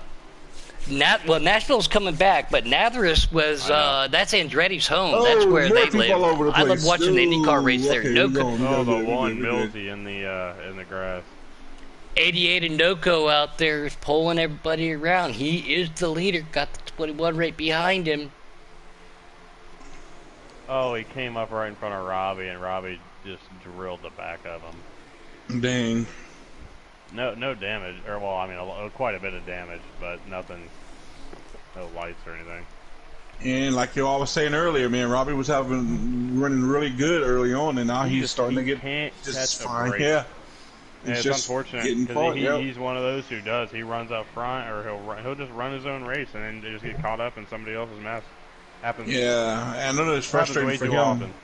Nashville's coming back, but Nazareth was that's Andretti's home. That's where they live. I love watching the IndyCar race there. The one Millsy in the grass. 88 and Noco out there is pulling everybody around. He is the leader. Got the 21 right behind him. Oh, he came up right in front of Robbie, and Robbie just drilled the back of him. Dang. No damage, or well, I mean, quite a bit of damage, but nothing, no lights or anything. And like you all was saying earlier, man, Robbie was running really good early on, and now he's starting to get just fine. Yeah. And it's unfortunate because he's one of those who does. He runs up front, or he'll just run his own race and then just get caught up in somebody else's mess. Happens. Yeah, I know it's frustrating for him. Often.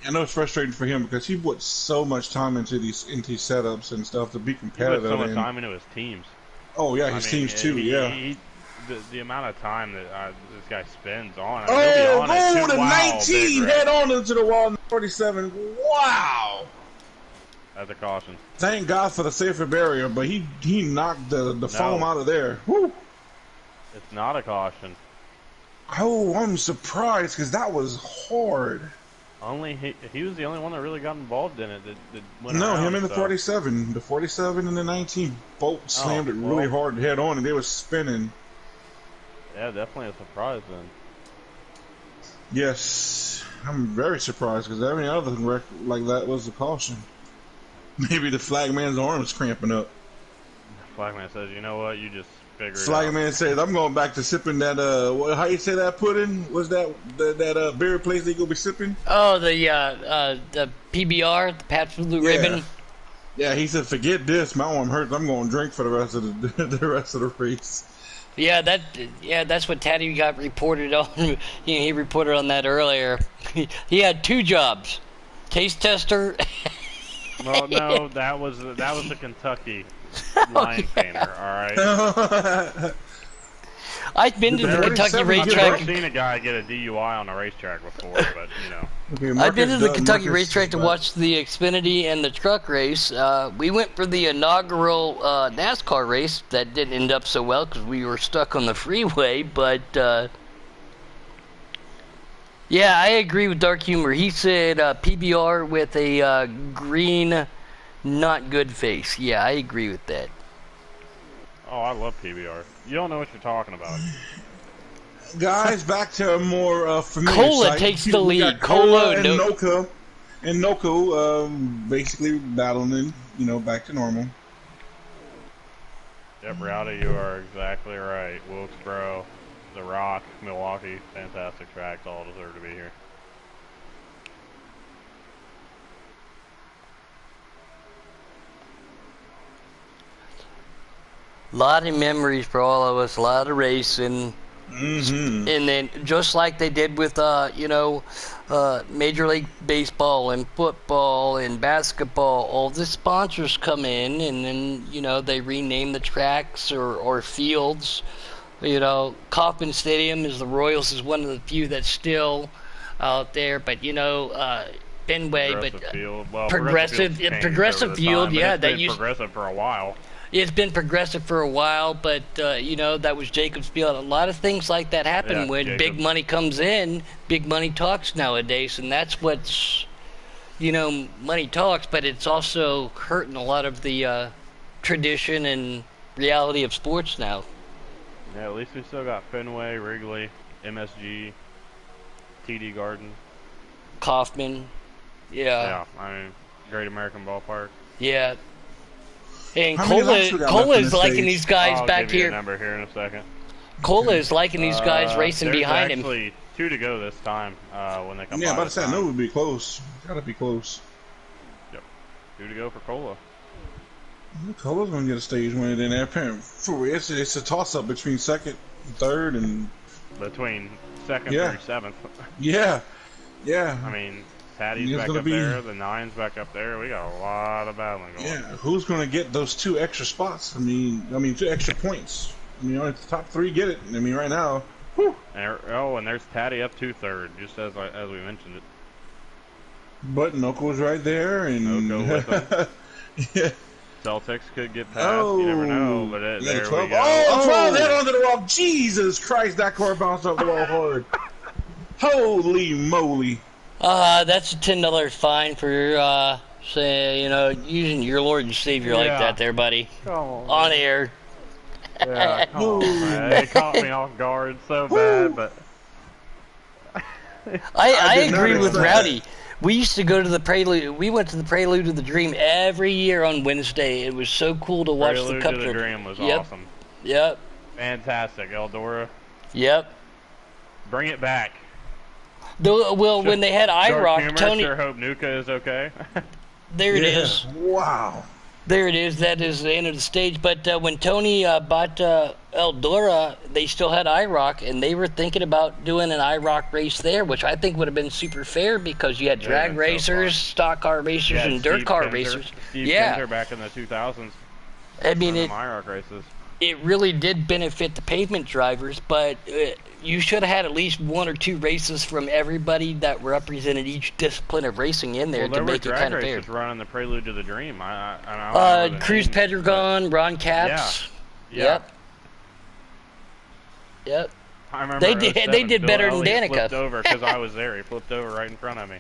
I know it's frustrating for him because he put so much time into these setups and stuff to be competitive. He put so much time into his teams. Oh yeah, his teams too. The amount of time that this guy spends on. The 19 head on into the wall. 47. Wow. That's a caution. Thank God for the safer barrier, but he knocked the foam out of there. Woo. It's not a caution. Oh, I'm surprised because that was hard. He was the only one that really got involved in it. That went no, around, him and the 47. The 47 and the 19 both slammed it really hard head on, and they were spinning. Yeah, definitely a surprise then. Yes, I'm very surprised because every other wreck like that was a caution. Maybe the flagman's arm is cramping up. The flagman says, "You know what? You just figure it out." Flagman says, "I'm going back to sipping that how you say that pudding? Was that berry place they go be sipping?" Oh, the PBR, the Pabst Blue Ribbon. Yeah, he said, "Forget this. My arm hurts. I'm going to drink for the rest of the rest of the race." Yeah, that's what Taddy got reported on. He reported on that earlier. He had 2 jobs, taste tester. Well, no, that was the Kentucky line painter. All right. I've been to the Kentucky racetrack. I've seen a guy get a DUI on a racetrack before, but you know. Okay, I've been to the Kentucky racetrack to watch the Xfinity and the truck race. We went for the inaugural NASCAR race. That didn't end up so well because we were stuck on the freeway. But yeah, I agree with Dark Humor. He said PBR with a green, not good face. Yeah, I agree with that. Oh, I love PBR. You don't know what you're talking about. Guys, back to a more familiar Cola site. takes the lead. Cola and Noco basically battling, back to normal. Yep, Rowdy, you are exactly right. Wilkesboro, The Rock, Milwaukee, fantastic tracks, all deserve to be here. A lot of memories for all of us, a lot of racing. Mm-hmm. And then just like they did with Major League Baseball and football and basketball, all the sponsors come in and then they rename the tracks or fields. Kauffman Stadium is the Royals is one of the few that's still out there, but Fenway, Progressive Field, yeah, that used Progressive for a while. It's been Progressive for a while, but that was Jacobs Field. A lot of things like that happen when big money comes in. Big money talks nowadays, and that's what's money talks. But it's also hurting a lot of the tradition and reality of sports now. Yeah, at least we still got Fenway, Wrigley, MSG, TD Garden, Kauffman. Yeah, I mean, Great American Ballpark. Yeah. And Cola is liking these guys back here. I'll give you a number here in a second. Cola is liking these guys racing behind him. There's actually 2 to go this time when they come by. Yeah, about to say, I know it would be close. Gotta be close. Yep. 2 to go for Cola. Cola's gonna get a stage win in there. It's a toss-up between second, third, and... Between second through 7th. Yeah. Yeah. I mean, Patty's back up there. The 9's back up there. We got a lot of battling going. Yeah. Who's going to get those 2 extra spots? I mean, 2 extra points. I mean, only the top 3 get it. I mean, right now. Whew. And there's Taddy up to 3rd, just as we mentioned it. But Noko's right there, and Noko with him. Yeah. Celtics could get past. You never know, but there we go. Oh, 12 hit onto the wall. Jesus Christ, that car bounced off the wall hard. Holy moly. That's a $10 fine for say, using your Lord and Savior like that there, buddy. Come on. On air. Yeah, come on, man. It caught me off guard so bad, but I agree with Rowdy. We used to go to the Prelude. We went to the Prelude to the Dream every year on Wednesday. It was so cool to watch the Cup. Prelude to the Dream was awesome. Yep. Fantastic, Eldora. Yep. Bring it back. When they had IROC, Tony. Sure hope Nuka is okay. There it is. Wow. There it is. That is the end of the stage. But when Tony bought Eldora, they still had IROC, and they were thinking about doing an IROC race there, which I think would have been super fair because you had drag racers, stock car racers, and dirt car racers. Steve Kinzer back in the 2000s. I mean, IROC races. It really did benefit the pavement drivers, but you should have had at least 1 or 2 races from everybody that represented each discipline of racing in there to make it kind of fair. Running the Prelude to the Dream. Cruz Pedregon, Ron Capps. Yeah. Yep. I remember they did better than Danica. Flipped over because I was there. He flipped over right in front of me.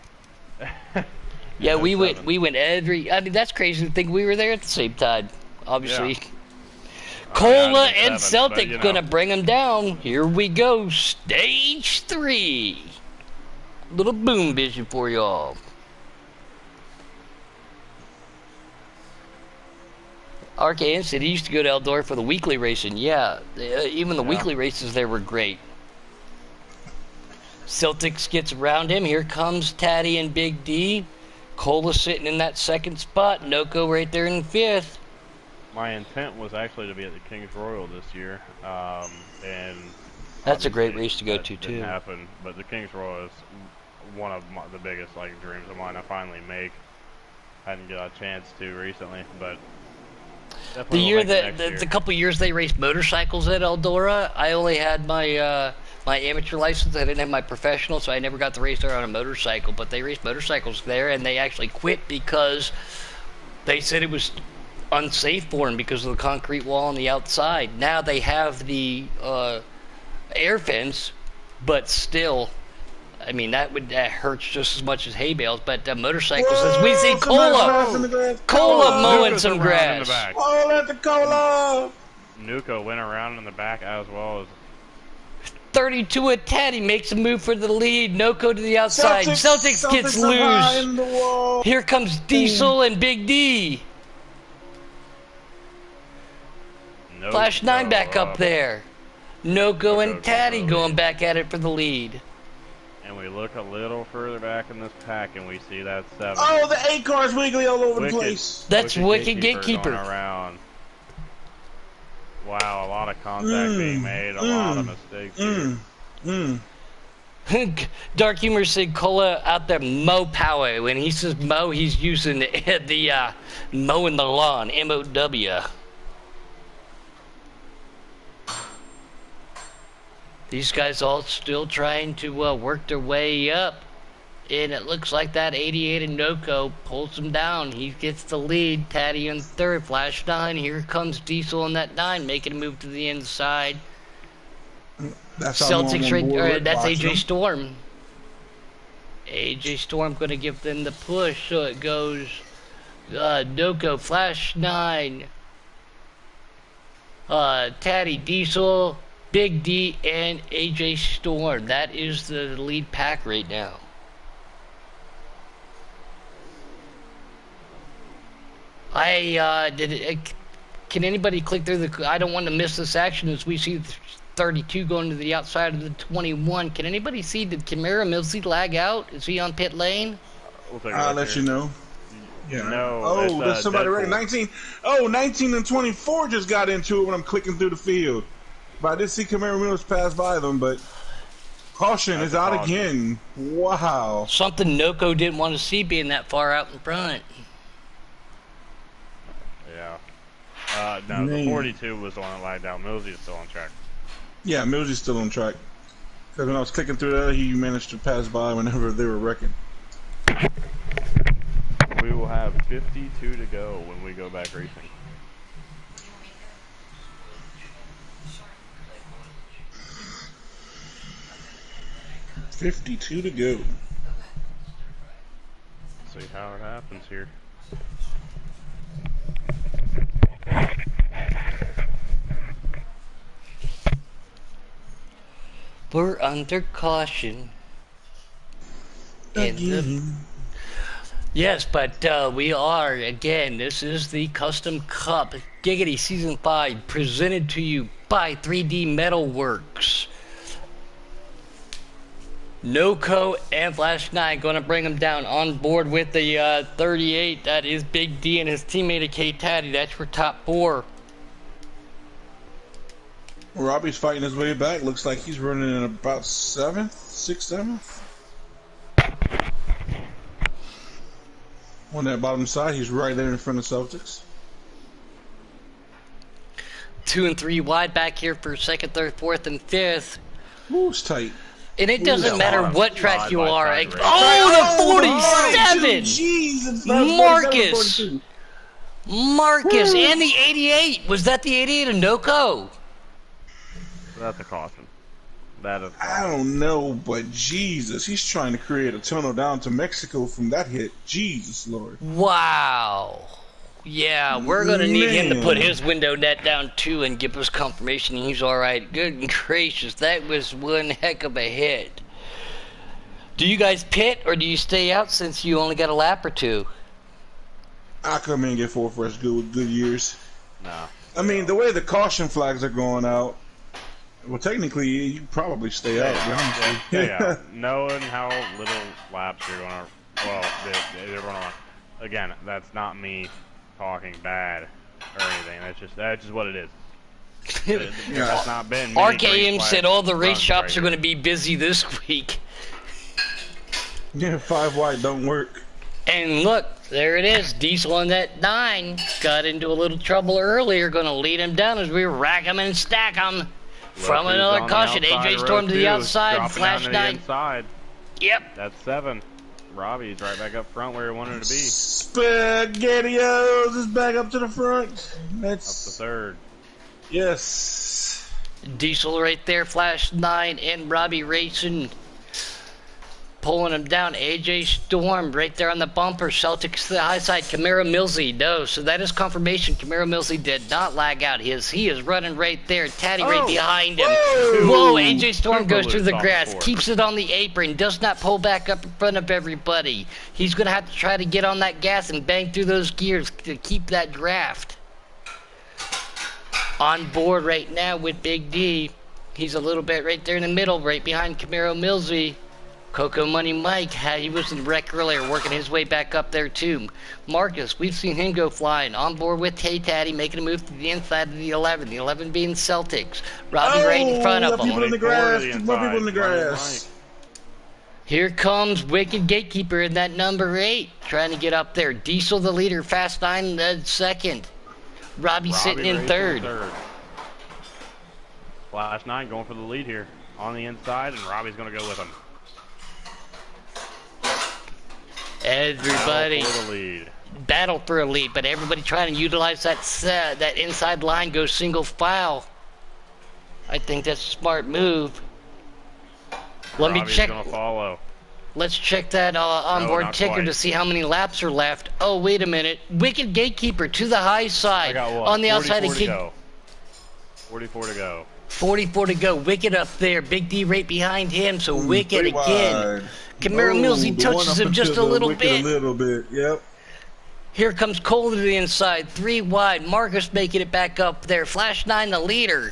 Yeah, we went every. I mean, that's crazy to think we were there at the same time. Obviously. Yeah. Cola and Celtic gonna bring them down. Here we go, stage 3. Little boom vision for y'all. Arcade City used to go to Eldora for the weekly racing. Yeah, even the weekly races there were great. Celtics gets around him. Here comes Taddy and Big D. Cola sitting in that 2nd spot. Noko right there in 5th. My intent was actually to be at the King's Royal this year, and that's a great race to go to too. Didn't happen, but the King's Royal is one of the biggest dreams of mine. I finally make. Hadn't got a chance to recently, but the year the couple years they raced motorcycles at Eldora, I only had my my amateur license. I didn't have my professional, so I never got to race there on a motorcycle. But they raced motorcycles there, and they actually quit because they said it was unsafe for them because of the concrete wall on the outside. Now they have the air fence, but still, I mean, that hurts just as much as hay bales. But motorcycles, as we see Cola mowing some grass. Oh, let the Cola! Nuka went around in the back as well as 32 at Taddy makes a move for the lead. Noko to the outside. Celtics gets loose. Here comes Diesel and Big D. Flash 9 back up there. Noko and Taddy going back at it for the lead. And we look a little further back in this pack and we see that 7. Oh, the 8 car's wiggly all over the place. That's Wicked Gatekeeper. Around. Wow, a lot of contact being made, a lot of mistakes. Dark Humor said Cola out there mow power. When he says mow, he's using the mowing the lawn, M-O-W. These guys all still trying to work their way up. And it looks like that 88 and Noko pulls him down. He gets the lead. Taddy in 3rd. Flash 9. Here comes Diesel on that 9, making a move to the inside. That's Celtics right. That's AJ Storm. AJ Storm going to give them the push. So it goes Noko, Flash 9, Taddy, Diesel, Big D, and AJ Storm. That is the lead pack right now. Can anybody click through the... I don't want to miss this action as we see 32 going to the outside of the 21. Can anybody see... Did Camaro Millsy lag out? Is he on pit lane? I'll let you know. Yeah. No. Oh, there's somebody right. 19. Oh, 19 and 24 just got into it when I'm clicking through the field. But I did see Camaro Mills pass by them, but... Caution is out again. Wow. Something Noko didn't want to see being that far out in front. Yeah. No, the 42 was the one that lagged out. Millsy's still on track. Yeah, Millsy's still on track. Because when I was clicking through that, he managed to pass by whenever they were wrecking. We will have 52 to go when we go back racing. $52 to go. See how it happens here. We're under caution. Yes, but we are, again, this is the Custom Cup Giggity Season 5 presented to you by 3D Metalworks. Noko and Flash 9 going to bring them down on board with the 38. That is Big D and his teammate K Taddy. That's for top 4. Robbie's fighting his way back. Looks like he's running in about 7th, 6th, 7th. On that bottom side, he's right there in front of Celtics. 2 and 3 wide back here for 2nd, 3rd, 4th, and 5th. Ooh, it's tight. And it doesn't matter what track you are. Oh, the 47! Jesus, Marcus! Marcus, and the 88. Was that the 88 of Noko? That's a caution. That is. I don't know, but Jesus, he's trying to create a tunnel down to Mexico from that hit. Jesus, Lord. Wow. Yeah, we're going to need him to put his window net down too and give us confirmation he's alright. Good gracious, that was one heck of a hit. Do you guys pit or do you stay out since you only got a lap or 2? I come in and get 4 fresh good years. No. I mean, the way the caution flags are going out, well, technically, you probably stay out. Yeah. Knowing how little laps you're going to, well, they're going to, again, that's not me talking bad or anything. That's just what it is. It's not been RKM said all the race shops are going to be busy this week. Yeah, 5 wide don't work. And look, there it is. Diesel on that 9 got into a little trouble earlier. Going to lead him down as we rack him and stack him. From another caution, AJ Storm to the outside, Flash 9. Yep. That's 7. Robbie's right back up front where he wanted to be. SpaghettiOs is back up to the front. That's up to 3rd. Yes. Diesel right there, Flash 9 and Robbie racing. Pulling him down. AJ Storm right there on the bumper. Celtics to the high side. Camaro Millsy, no. So that is confirmation. Camaro Millsy did not lag out. He is running right there. Taddy right behind him. Whoa, AJ Storm goes through the grass. Keeps it on the apron. Does not pull back up in front of everybody. He's going to have to try to get on that gas and bang through those gears to keep that draft. On board right now with Big D. He's a little bit right there in the middle, right behind Camaro Millsy. Coco Money Mike, he was in the wreck earlier, working his way back up there too. Marcus, we've seen him go flying. On board with Tay Taddy, making a move to the inside of the 11. The 11 being Celtics. Robbie right in front of him. People in the grass. More people in the grass. Here comes Wicked Gatekeeper in that number 8, trying to get up there. Diesel the leader, Fast 9 second. Robbie sitting in 3rd. Flash 9 going for the lead here on the inside, and Robbie's going to go with him. Everybody battle for a lead, but everybody trying to utilize that inside line, go single file. I think that's a smart move. Let me check. Gonna follow. Let's check that onboard ticker to see how many laps are left. Oh, wait a minute. Wicked Gatekeeper to the high side on the outside of King. 44 to go. 44 to go. Wicked up there. Big D right behind him. So Wicked again. Camaro Millsy touches him just a little bit. A little bit, yep. Here comes Cole to the inside. 3 wide. Marcus making it back up there. Flash 9 the leader.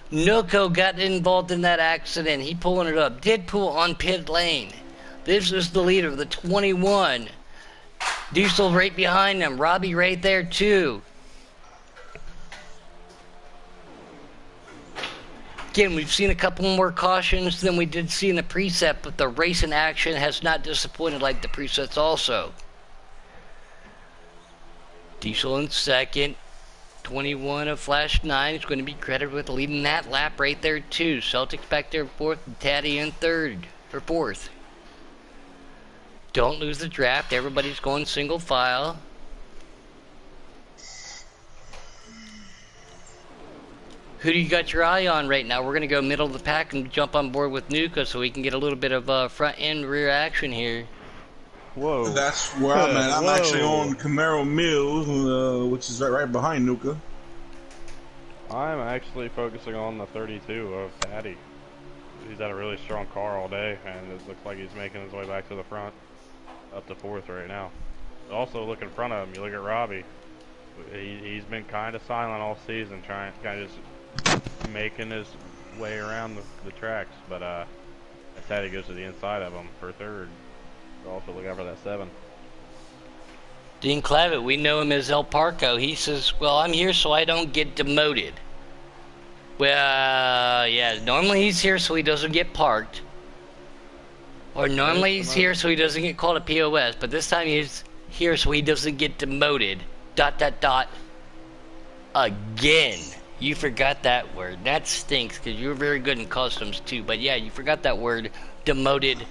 Noko got involved in that accident. He pulling it up. Deadpool on pit lane. This is the leader, the 21. Diesel right behind him. Robbie right there too. Again, we've seen a couple more cautions than we did see in the preset, but the racing action has not disappointed like the presets also. Diesel in second. 21 of Flash 9 is going to be credited with leading that lap right there too. Celtics back there in fourth, and Taddy in third, or fourth. Don't lose the draft. Everybody's going single file. Who do you got your eye on right now? We're going to go middle of the pack and jump on board with Nuka so we can get a little bit of front end rear action here. Whoa. That's where I'm at. I'm actually on Camaro Mills, which is right behind Nuka. I'm actually focusing on the 32 of Taddy. He's had a really strong car all day, and it looks like he's making his way back to the front, up to fourth right now. Also, look in front of him. You look at Robbie. He's been kind of silent all season, kind of just making his way around the tracks. But Taddy goes to the inside of him for third. Also look out for that 7. Dean Clavitt, we know him as El Parco. He says, well, I'm here so I don't get demoted. Well, yeah, normally he's here so he doesn't get parked. Or normally he's here so he doesn't get called a POS. But this time he's here so he doesn't get demoted. ... Again. You forgot that word. That stinks because you were very good in customs too. But yeah, you forgot that word. Demoted.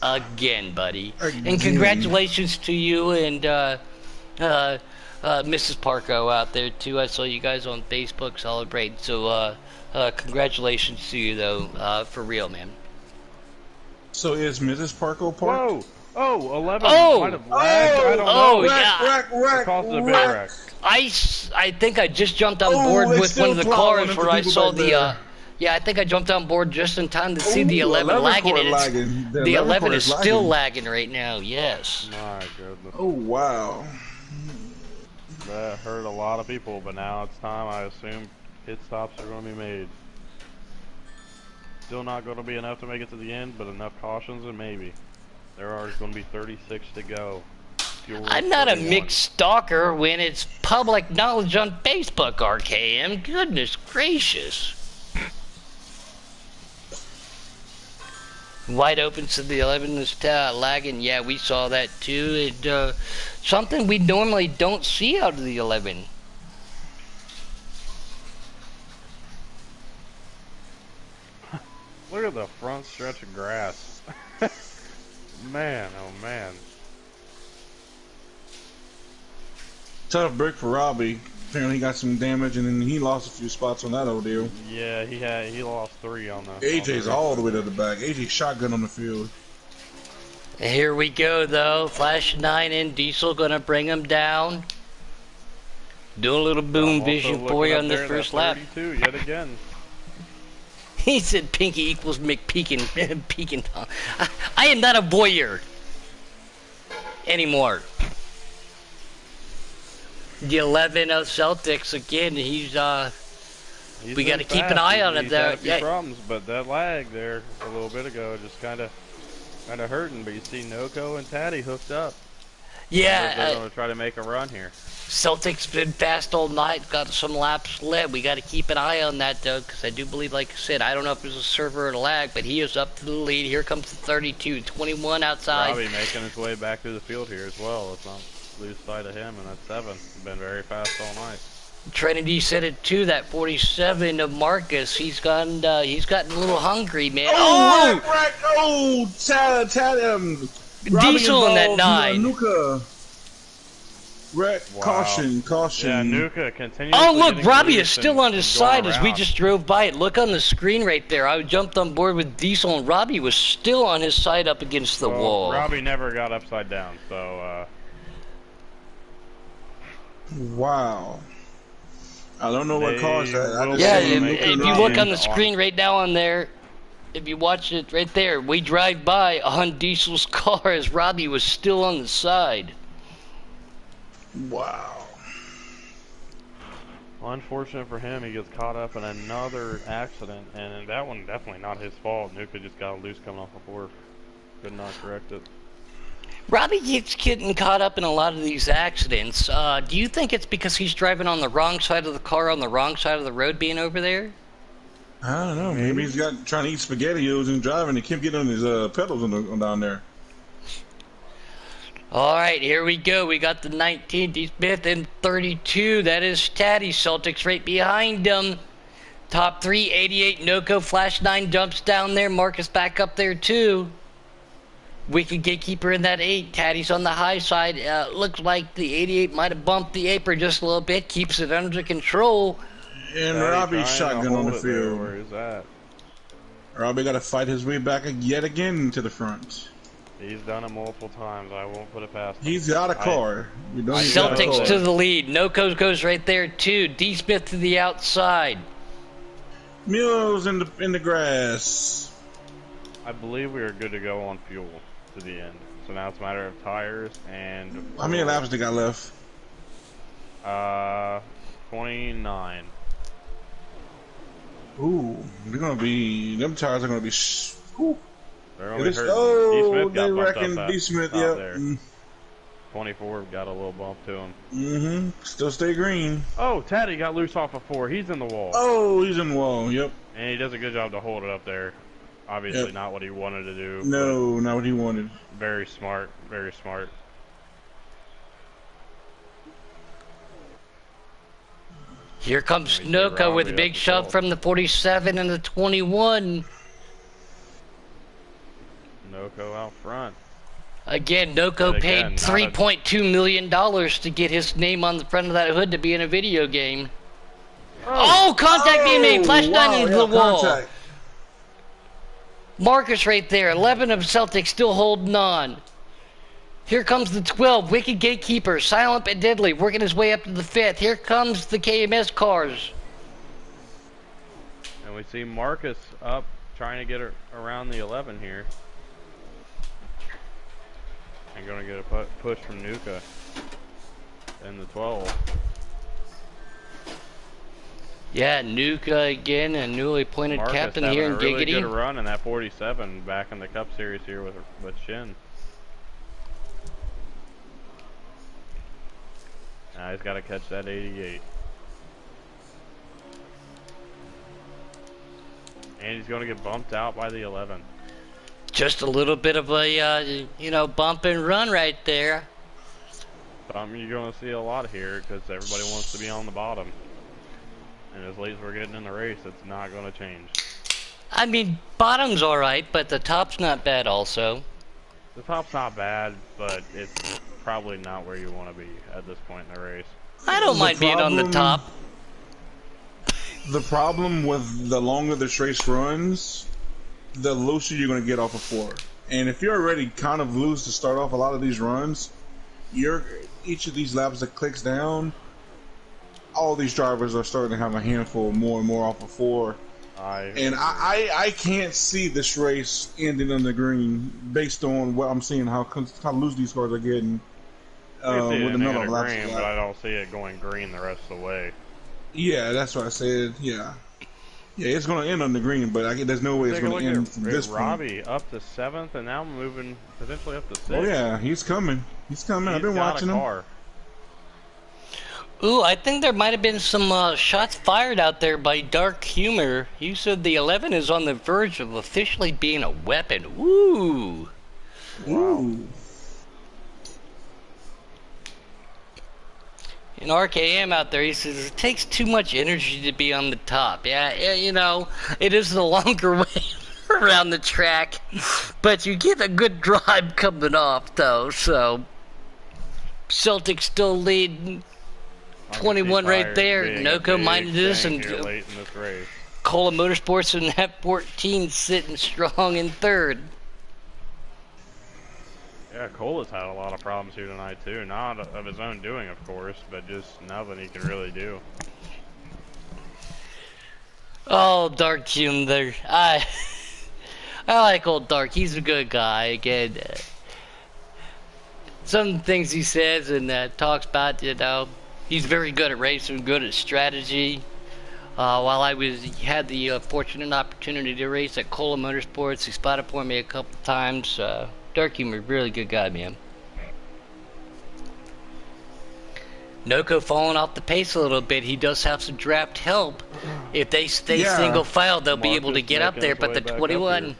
Again, buddy. Again. And congratulations to you and Mrs. Parco out there too. I saw you guys on Facebook celebrate. So congratulations to you though, for real, man. So is Mrs. Parco parked? Whoa! Oh, 11 oh, might have lagged. I don't know. Yeah. I think I just jumped on board with one of the cars where I saw the yeah, I think I jumped on board just in time to see the 11 lagging. The 11 is still lagging right now, yes. My goodness. Oh, wow. That hurt a lot of people, but now it's time. I assume pit stops are going to be made. Still not going to be enough to make it to the end, but enough cautions and maybe. There are going to be 36 to go. I'm not a mixed stalker when it's public knowledge on Facebook, RKM. Goodness gracious. Wide open to the 11 is lagging. Yeah, we saw that too. It something we normally don't see out of the 11. Look at the front stretch of grass. Man, oh man. Tough break for Robbie. Apparently he got some damage and then he lost a few spots on that old deal. Yeah, he lost 3 on the... AJ's all the way to the back. AJ's shotgun on the field. Here we go though. Flash 9 in Diesel gonna bring him down. Do a little boom vision for you on this first lap. 32 yet again. He said Pinky equals McPeakin. Peakin. I am not a voyeur anymore. The 11 of Celtics again. He's we got to keep an eye on him there. Yeah. Problems, but that lag there a little bit ago just kind of hurting. But you see Noko and Taddy hooked up. Yeah, they're going to try to make a run here. Celtics been fast all night. Got some laps led. We got to keep an eye on that though, because I do believe, like I said, I don't know if there's a server or a lag, but he is up to the lead. Here comes the 32, 21 outside. Robbie making his way back through the field here as well. Let's not lose sight of him, and that's 7. Been very fast all night. Trinity said it too. That 47 of Marcus, he's gotten a little hungry, man. Diesel in that 9. Nuka. Wreck. Wow. Caution. Yeah, Nuka continues. Oh, look, Robbie is still on his side as we just drove by it. Look on the screen right there. I jumped on board with Diesel, and Robbie was still on his side up against the wall. Robbie never got upside down, so. Wow. I don't know what caused that. Yeah, if you look on the screen right now on there, if you watch it right there, we drive by on Diesel's car as Robbie was still on the side. Wow. Unfortunate for him, he gets caught up in another accident, and that one definitely not his fault. Nuka just got loose coming off the board. Could not correct it. Robbie keeps getting caught up in a lot of these accidents. Do you think it's because he's driving on the wrong side of the car on the wrong side of the road being over there? I don't know. Maybe he's got trying to eat SpaghettiOs and driving and keep getting on his pedals on down there. All right, here we go. We got the 19th. He's fifth and 32. That is Taddy. Celtics right behind him. Top 3, 88. Noko Flash 9 jumps down there. Marcus back up there too. Wicked Gatekeeper in that 8. Taddy's on the high side. Looks like the 88 might have bumped the apron just a little bit. Keeps it under control. And Robbie's shotgun on the field. Where is that? Robbie got to fight his way back yet again to the front. He's done it multiple times. I won't put it past him. He's got a car. Celtics to the lead. Noko goes right there too. D Smith to the outside. Mule's in the grass. I believe we are good to go on fuel to the end. So now it's a matter of tires and... How many laps they got left? 29. Ooh, they're gonna be. Them tires are gonna be. Ooh. They're only hurting. Oh, they reckon D Smith. Yep. There. 24 got a little bump to him. Mm-hmm. Still stay green. Oh, Taddy got loose off of 4. He's in the wall. Oh, he's in the wall. Yep. And he does a good job to hold it up there. Obviously, not what he wanted to do. No, not what he wanted. Very smart. Very smart. Here comes Noko with a big shove from the 47 and the 21. Noko out front. Again, Noko paid $3.2 million to get his name on the front of that hood to be in a video game. Oh, contact being made. Flash 9 into the wall. Contact. Marcus right there. 11 of Celtics still holding on. Here comes the 12, Wicked Gatekeeper, Silent but Deadly, working his way up to the 5th. Here comes the KMS cars. And we see Marcus up, trying to get around the 11 here. And going to get a push from Nuka in the 12. Yeah, Nuka again, a newly appointed Marcus captain here in Giggity. Giggity. Good run in that 47 back in the Cup Series here with Shin. Now he's got to catch that 88. And he's going to get bumped out by the 11. Just a little bit of a, bump and run right there. Something you're going to see a lot here because everybody wants to be on the bottom. And as late as we're getting in the race, it's not going to change. I mean, bottom's alright, but the top's not bad also. The top's not bad, but it's probably not where you want to be at this point in the race. I don't mind being on the top. The problem with the longer this race runs, the looser you're going to get off of 4. And if you're already kind of loose to start off a lot of these runs, each of these laps that clicks down, all these drivers are starting to have a handful more and more off of 4. I can't see this race ending on the green based on what I'm seeing, how loose these cars are getting. With another green, but I don't see it going green the rest of the way. Yeah, that's what I said. Yeah, it's going to end on the green, but there's no way it's going to end from this point. Robbie up to 7th, and now moving potentially up to 6th. Oh yeah, he's coming. I've been watching him. Ooh, I think there might have been some shots fired out there by Dark Humor. He said the 11 is on the verge of officially being a weapon. Ooh. Wow. Ooh. In RKM out there, he says it takes too much energy to be on the top. Yeah, it is the longer way around the track, but you get a good drive coming off, though. So, Celtics still lead 21 right there. Noko minded this, and late in this race. Cola Motorsports and F14 sitting strong in 3rd. Yeah, Cola's had a lot of problems here tonight too. Not of his own doing, of course, but just nothing he can really do. Oh, Dark Hume there. I like old Dark. He's a good guy. Again, some things he says and talks about, he's very good at racing, good at strategy. While I had the fortunate opportunity to race at Cola Motorsports, he spotted for me a couple times. Dark Humor, really good guy, man. Noko falling off the pace a little bit. He does have some draft help. If they stay single file, they'll be able to get up there. But the 21,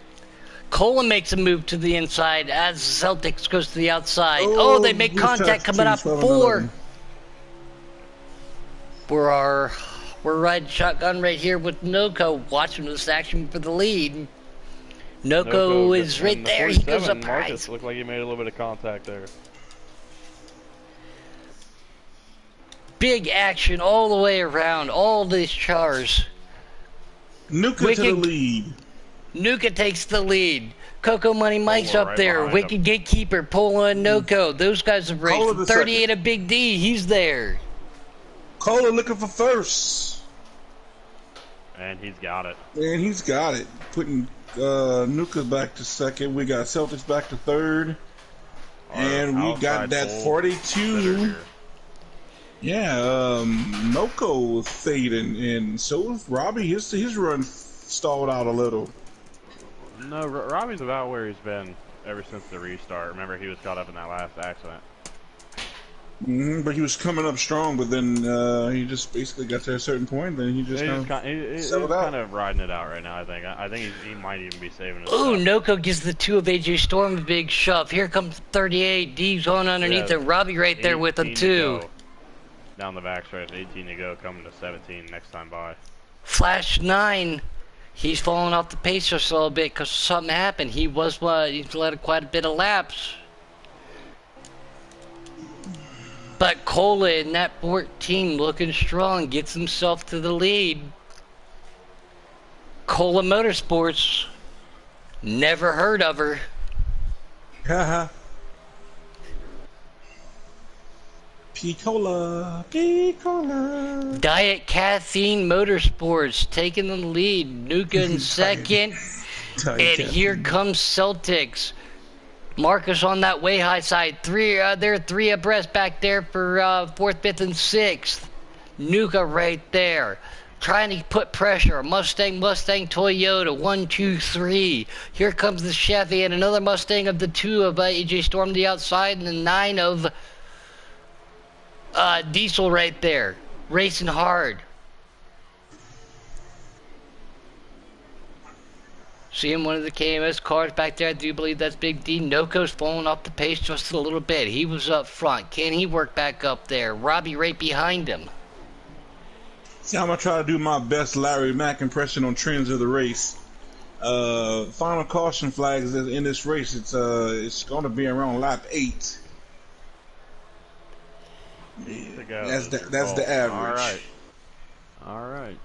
Cola makes a move to the inside as Celtics goes to the outside. Oh, they make contact coming up 4. We're riding shotgun right here with Noko, watching this action for the lead. Noko is right there. He goes up Marcus looked like he made a little bit of contact there. Big action all the way around. All these chars. Nuka to the lead. Nuka takes the lead. Coco Money Mike's up there. Wicked Gatekeeper, Pola and Noko. Those guys have raced. 38 of Big D. He's there. Cola looking for first. And he's got it. And he's got it. Putting Nuka back to second. We got Celtics back to third. And we got that 42. Yeah, Noko fading, and so is Robbie. His run stalled out a little. No, Robbie's about where he's been ever since the restart. Remember, he was caught up in that last accident. But he was coming up strong, but then he just basically got to a certain point, then he just he's kind of riding it out right now, I think he might even be saving his Ooh, Noko gives the 2 of AJ Storm a big shove. Here comes 38. D's on underneath him. Robbie right there with him, too. Down the backstretch, 18 to go, coming to 17 next time by. Flash 9. He's falling off the pace just a little bit because something happened. He's let quite a bit of laps. But Cola in that 14 looking strong, gets himself to the lead. Cola Motorsports, never heard of her. Haha. P-Cola, P-Cola. Diet Caffeine Motorsports taking the lead. Nuka in second. And here comes Celtics. Marcus on that way high side. They're 3 abreast back there for 4th, 5th, and 6th. Nuka right there. Trying to put pressure. Mustang, Toyota. 1, 2, 3. Here comes the Chevy and another Mustang of the 2 of AJ Storm the outside and the 9 of Diesel right there, racing hard. Seeing one of the KMS cars back there, I do believe that's Big D. Noko's falling off the pace just a little bit. He was up front. Can he work back up there? Robbie right behind him. See, I'm going to try to do my best Larry Mack impression on trends of the race. Final caution flags in this race, it's going to be around lap 8. That's the average. All right.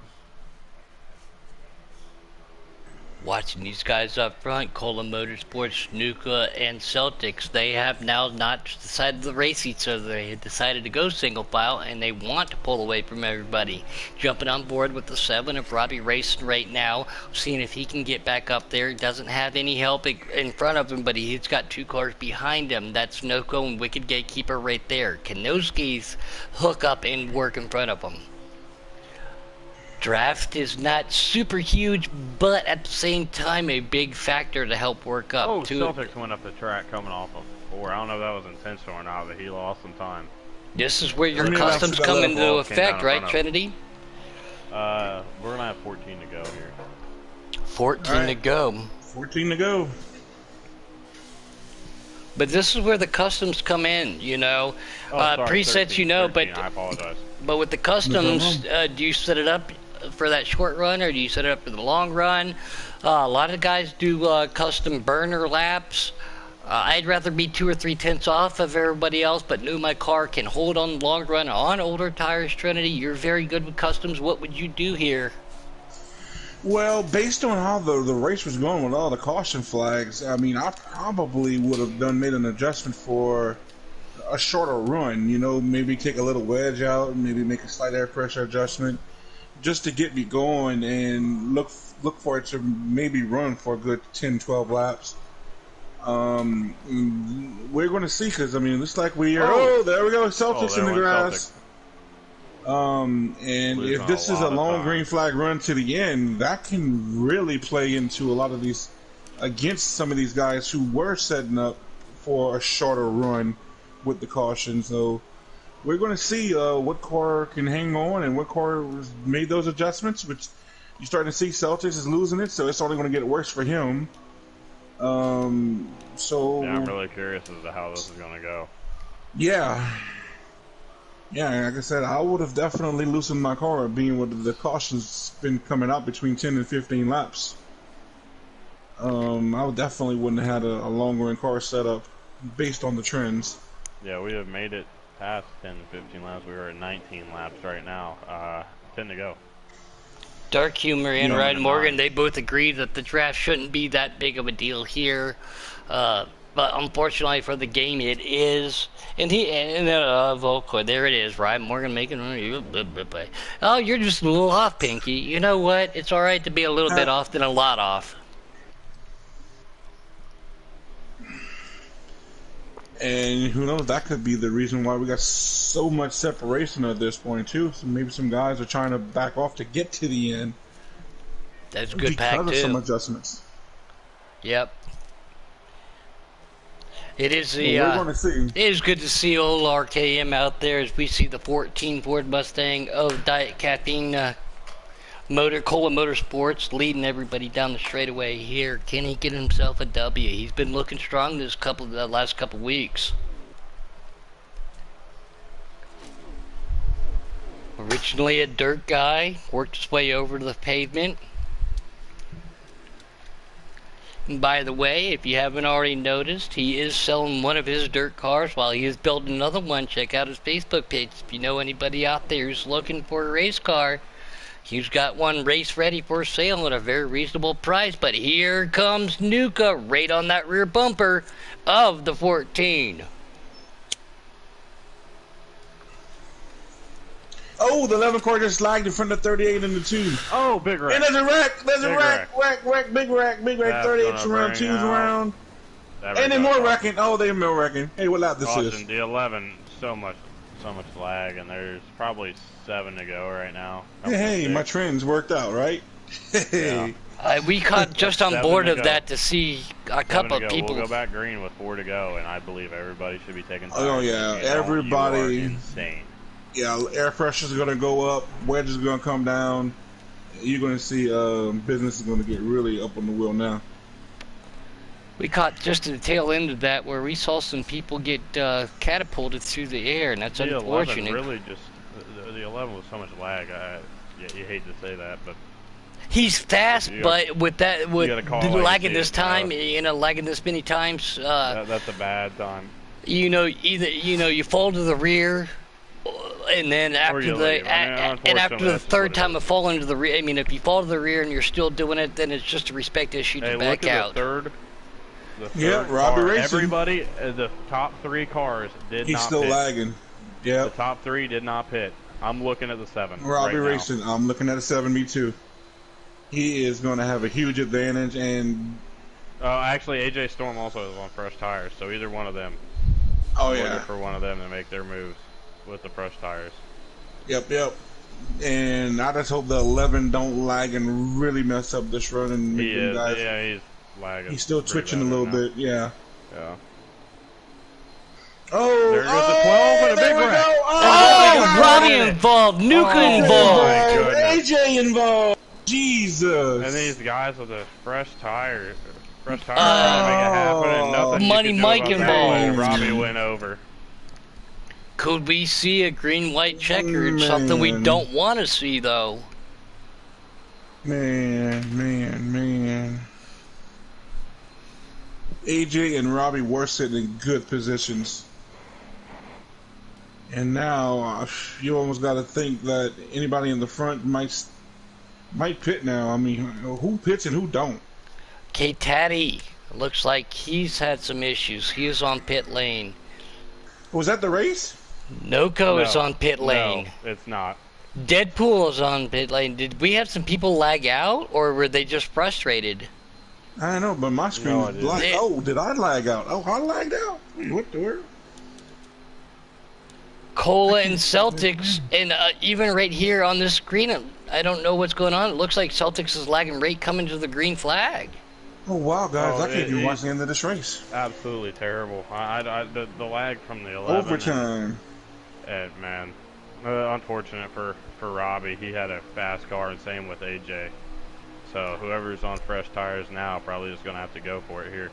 Watching these guys up front, Cola Motorsports, Nuka, and Celtics, they have now not decided to race each other. They had decided to go single file, and they want to pull away from everybody. Jumping on board with the 7 of Robbie racing right now, seeing if he can get back up there. Doesn't have any help in front of him, but he's got 2 cars behind him. That's Noko and Wicked Gatekeeper right there. Can those skis hook up and work in front of them? Draft is not super huge, but at the same time a big factor to help work up. Oh, Celtics went up the track coming off of 4. I don't know if that was intentional or not, but he lost some time. This is where your customs come into effect, right, Trinity? We're going to have 14 to go here. 14 to go. 14 to go. But this is where the customs come in, you know. Presets, 13, you know, 13, I apologize. But with the customs, do you set it up for that short run, or do you set it up for the long run? A lot of guys do custom burner laps. I'd rather be 2 or 3 tenths off of everybody else, but knew my car can hold on the long run on older tires. Trinity, you're very good with customs. What would you do here? Well, based on how the race was going with all the caution flags, I mean, I probably would have made an adjustment for a shorter run. You know, maybe take a little wedge out, maybe make a slight air pressure adjustment, just to get me going and look for it to maybe run for a good 10, 12 laps. We're going to see, because I mean, it looks like we are. Oh, there we go, Celtics in the grass. And if this is a long green flag run to the end, that can really play into a lot of these, against some of these guys who were setting up for a shorter run with the caution. So we're going to see what car can hang on and what car made those adjustments. Which you're starting to see Celtics is losing it, so it's only going to get worse for him. So yeah, I'm really curious as to how this is going to go. Yeah, like I said, I would have definitely loosened my car, being with the caution's been coming out between 10 and 15 laps. I would definitely wouldn't have had a longer in car setup based on the trends. Yeah, we have made it past 10 to 15 laps. We are at 19 laps right now. 10 to go. Dark Humor and Ryan Morgan, they both agree that the draft shouldn't be that big of a deal here. But unfortunately for the game, it is. And there it is. Ryan Morgan making. Oh, you're just a little off, Pinky. You know what? It's all right to be a little bit off than a lot off. And who knows? That could be the reason why we got so much separation at this point too. So maybe some guys are trying to back off to get to the end. That's a good pack too. Because of some adjustments. Yep. It is the. Well, we're going to see. It is good to see old RKM out there as we see the 14 Ford Mustang of Diet Caffeine Cola Motorsports leading everybody down the straightaway here. Can he get himself a W? He's been looking strong the last couple weeks. Originally a dirt guy, worked his way over to the pavement. And by the way, if you haven't already noticed, he is selling one of his dirt cars while he is building another one. Check out his Facebook page. If you know anybody out there who's looking for a race car, he's got one race ready for sale at a very reasonable price. But here comes Nuka right on that rear bumper of the 14. Oh, the 11 car just lagged in front of 38 in the 2. Oh, big wreck. And there's a wreck. There's a wreck. Big wreck. 38's around, 2's around. And then more wrecking. Oh, they're more wrecking. Hey, what lap this is? The 11, so much lag, and there's probably 7 to go right now. Hey, my trends worked out, right? Yeah. We caught just on board of that to see a couple of people. We'll go back green with 4 to go, and I believe everybody should be taking time. Oh, yeah. Everybody. You are insane. Yeah, air pressure's going to go up, wedge is going to come down. You're going to see business is going to get really up on the wheel now. We caught just at the tail end of that where we saw some people get catapulted through the air, and that's unfortunate. 11 really just, the 11 was so much lag. You hate to say that, but he's fast, but with lagging this time, lagging this many times, that's a bad time. Either you fall to the rear. And then after the third time of falling to the rear, if you fall to the rear and you're still doing it, then it's just a respect issue to back out. The third Robbie car. Racing. Everybody, the top 3 cars did not pit. He's still lagging. Yeah. The top 3 did not pit. I'm looking at the 7. Robbie right Racing. Now. I'm looking at a 7, me too. He is going to have a huge advantage, and actually, AJ Storm also is on fresh tires, so either one of them. Oh, I'm yeah. looking for one of them to make their moves with the fresh tires. Yep. And I just hope the 11 don't lag and really mess up this run and make them guys. Yeah, he's lagging. He's still twitching a little bit. Yeah. Yeah. Oh, there goes the 12 and a big wreck. Oh, Robbie involved, Nuka involved, AJ involved. Jesus. And these guys with the fresh tires trying to make it happen, and nothing. Money Mike involved. Robbie went over. Could we see a green-white checkered? Something we don't want to see, though. Man. AJ and Robbie were sitting in good positions. And now, you almost got to think that anybody in the front might pit now. Who pits and who don't? K-Taddy. Looks like he's had some issues. He is on pit lane. Was that the race? No, is on pit lane. No, it's not. Deadpool is on pit lane. Did we have some people lag out, or were they just frustrated? I don't know, but my screen was black. Oh, did I lag out? Oh, I lagged out? What the world? Cola and Celtics, and even right here on this screen, I don't know what's going on. It looks like Celtics is lagging right coming to the green flag. Oh, wow, guys. I can't even watch the end of this race. Absolutely terrible. The lag from the 11. Overtime. Man, unfortunate for Robbie. He had a fast car, and same with AJ. So whoever's on fresh tires now probably is going to have to go for it here.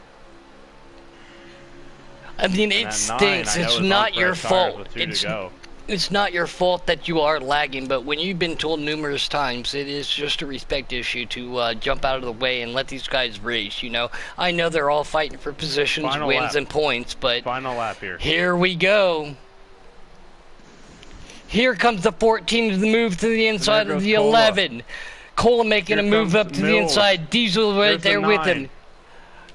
I mean, it stinks. It's not your fault. It's not your fault that you are lagging, but when you've been told numerous times, it is just a respect issue to jump out of the way and let these guys race, you know. I know they're all fighting for positions, wins, and points, but final lap here. Here we go. Here comes the 14 to the move to the inside of the 11. Cola making a move up to the inside. Diesel right there with him.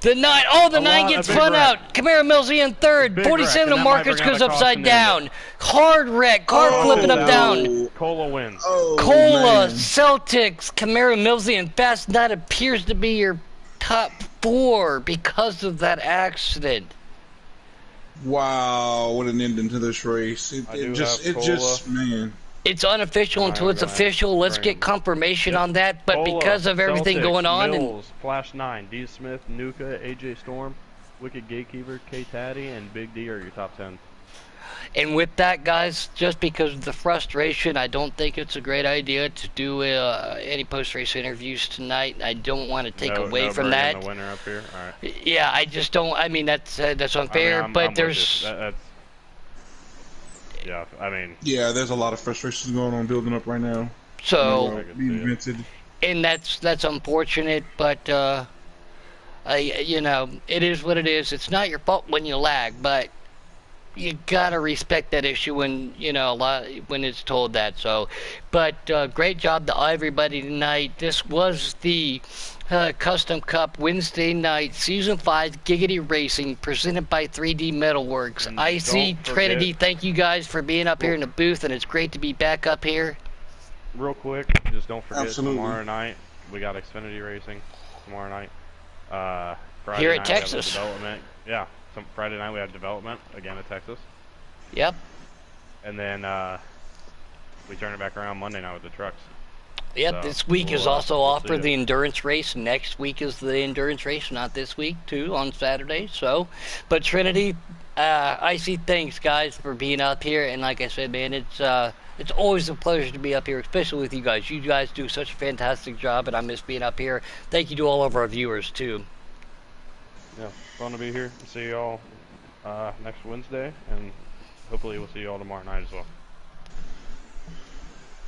The 9, oh, the 9 gets spun out. Camaro Millsy in third. 47 to Marcus goes upside down. Hard wreck. Car flipping up down. Cola wins. Cola, Celtics, Camaro Millsy, and Fast 9 appears to be your top 4 because of that accident. Wow, what an ending to this race. It just, man. It's unofficial until it's official. Let's get confirmation on that. But Cola, because of everything Celtics, going on, Mills, Flash 9, D Smith, Nuka, AJ Storm, Wicked Gatekeeper, K Taddy, and Big D are your top 10. And with that, guys, just because of the frustration, I don't think it's a great idea to do any post-race interviews tonight. I don't want to take away from that. The winner up here. All right. Yeah, I just don't. I mean, that's unfair. But there's. Yeah, I mean. Yeah, there's a lot of frustrations going on, building up right now. So. And that's unfortunate, but you know, it is what it is. It's not your fault when you lag, but you gotta respect that issue when when it's told that. So, but great job to everybody tonight. This was the Custom Cup Wednesday night Season 5 Giggity Racing presented by 3D Metalworks. IC Trinity, thank you guys for being up here in the booth, and it's great to be back up here. Real quick, just don't forget tomorrow night we got Xfinity Racing tomorrow night. Friday here at night Texas. Development. Yeah. Friday night we have development again at Texas. Yep. And then we turn it back around Monday night with the trucks. Yep, So this week is also off for the you. endurance race. Next week is the endurance race, not this week, too, on Saturday. So, but Trinity, I see thanks, guys, for being up here. And like I said, man, it's always a pleasure to be up here, especially with you guys. You guys do such a fantastic job, and I miss being up here. Thank you to all of our viewers, too. Yeah, fun to be here. See you all next Wednesday, and hopefully we'll see you all tomorrow night as well.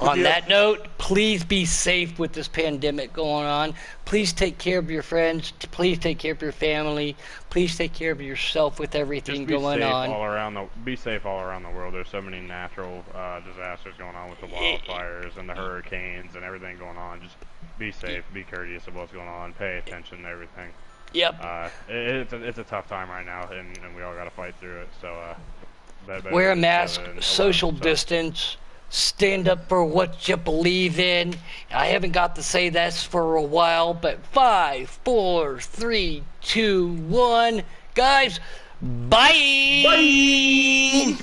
On that note, please be safe with this pandemic going on. Please take care of your friends. Please take care of your family. Please take care of yourself with everything going on. Be safe all around the world. There's so many natural disasters going on with the wildfires and the hurricanes and everything going on. Just be safe. Be courteous of what's going on. Pay attention to everything. Yep. It's a tough time right now, and we all got to fight through it. So wear a mask, social distance. Stand up for what you believe in. I haven't got to say this for a while, but 5, 4, 3, 2, 1. Guys, bye! Bye!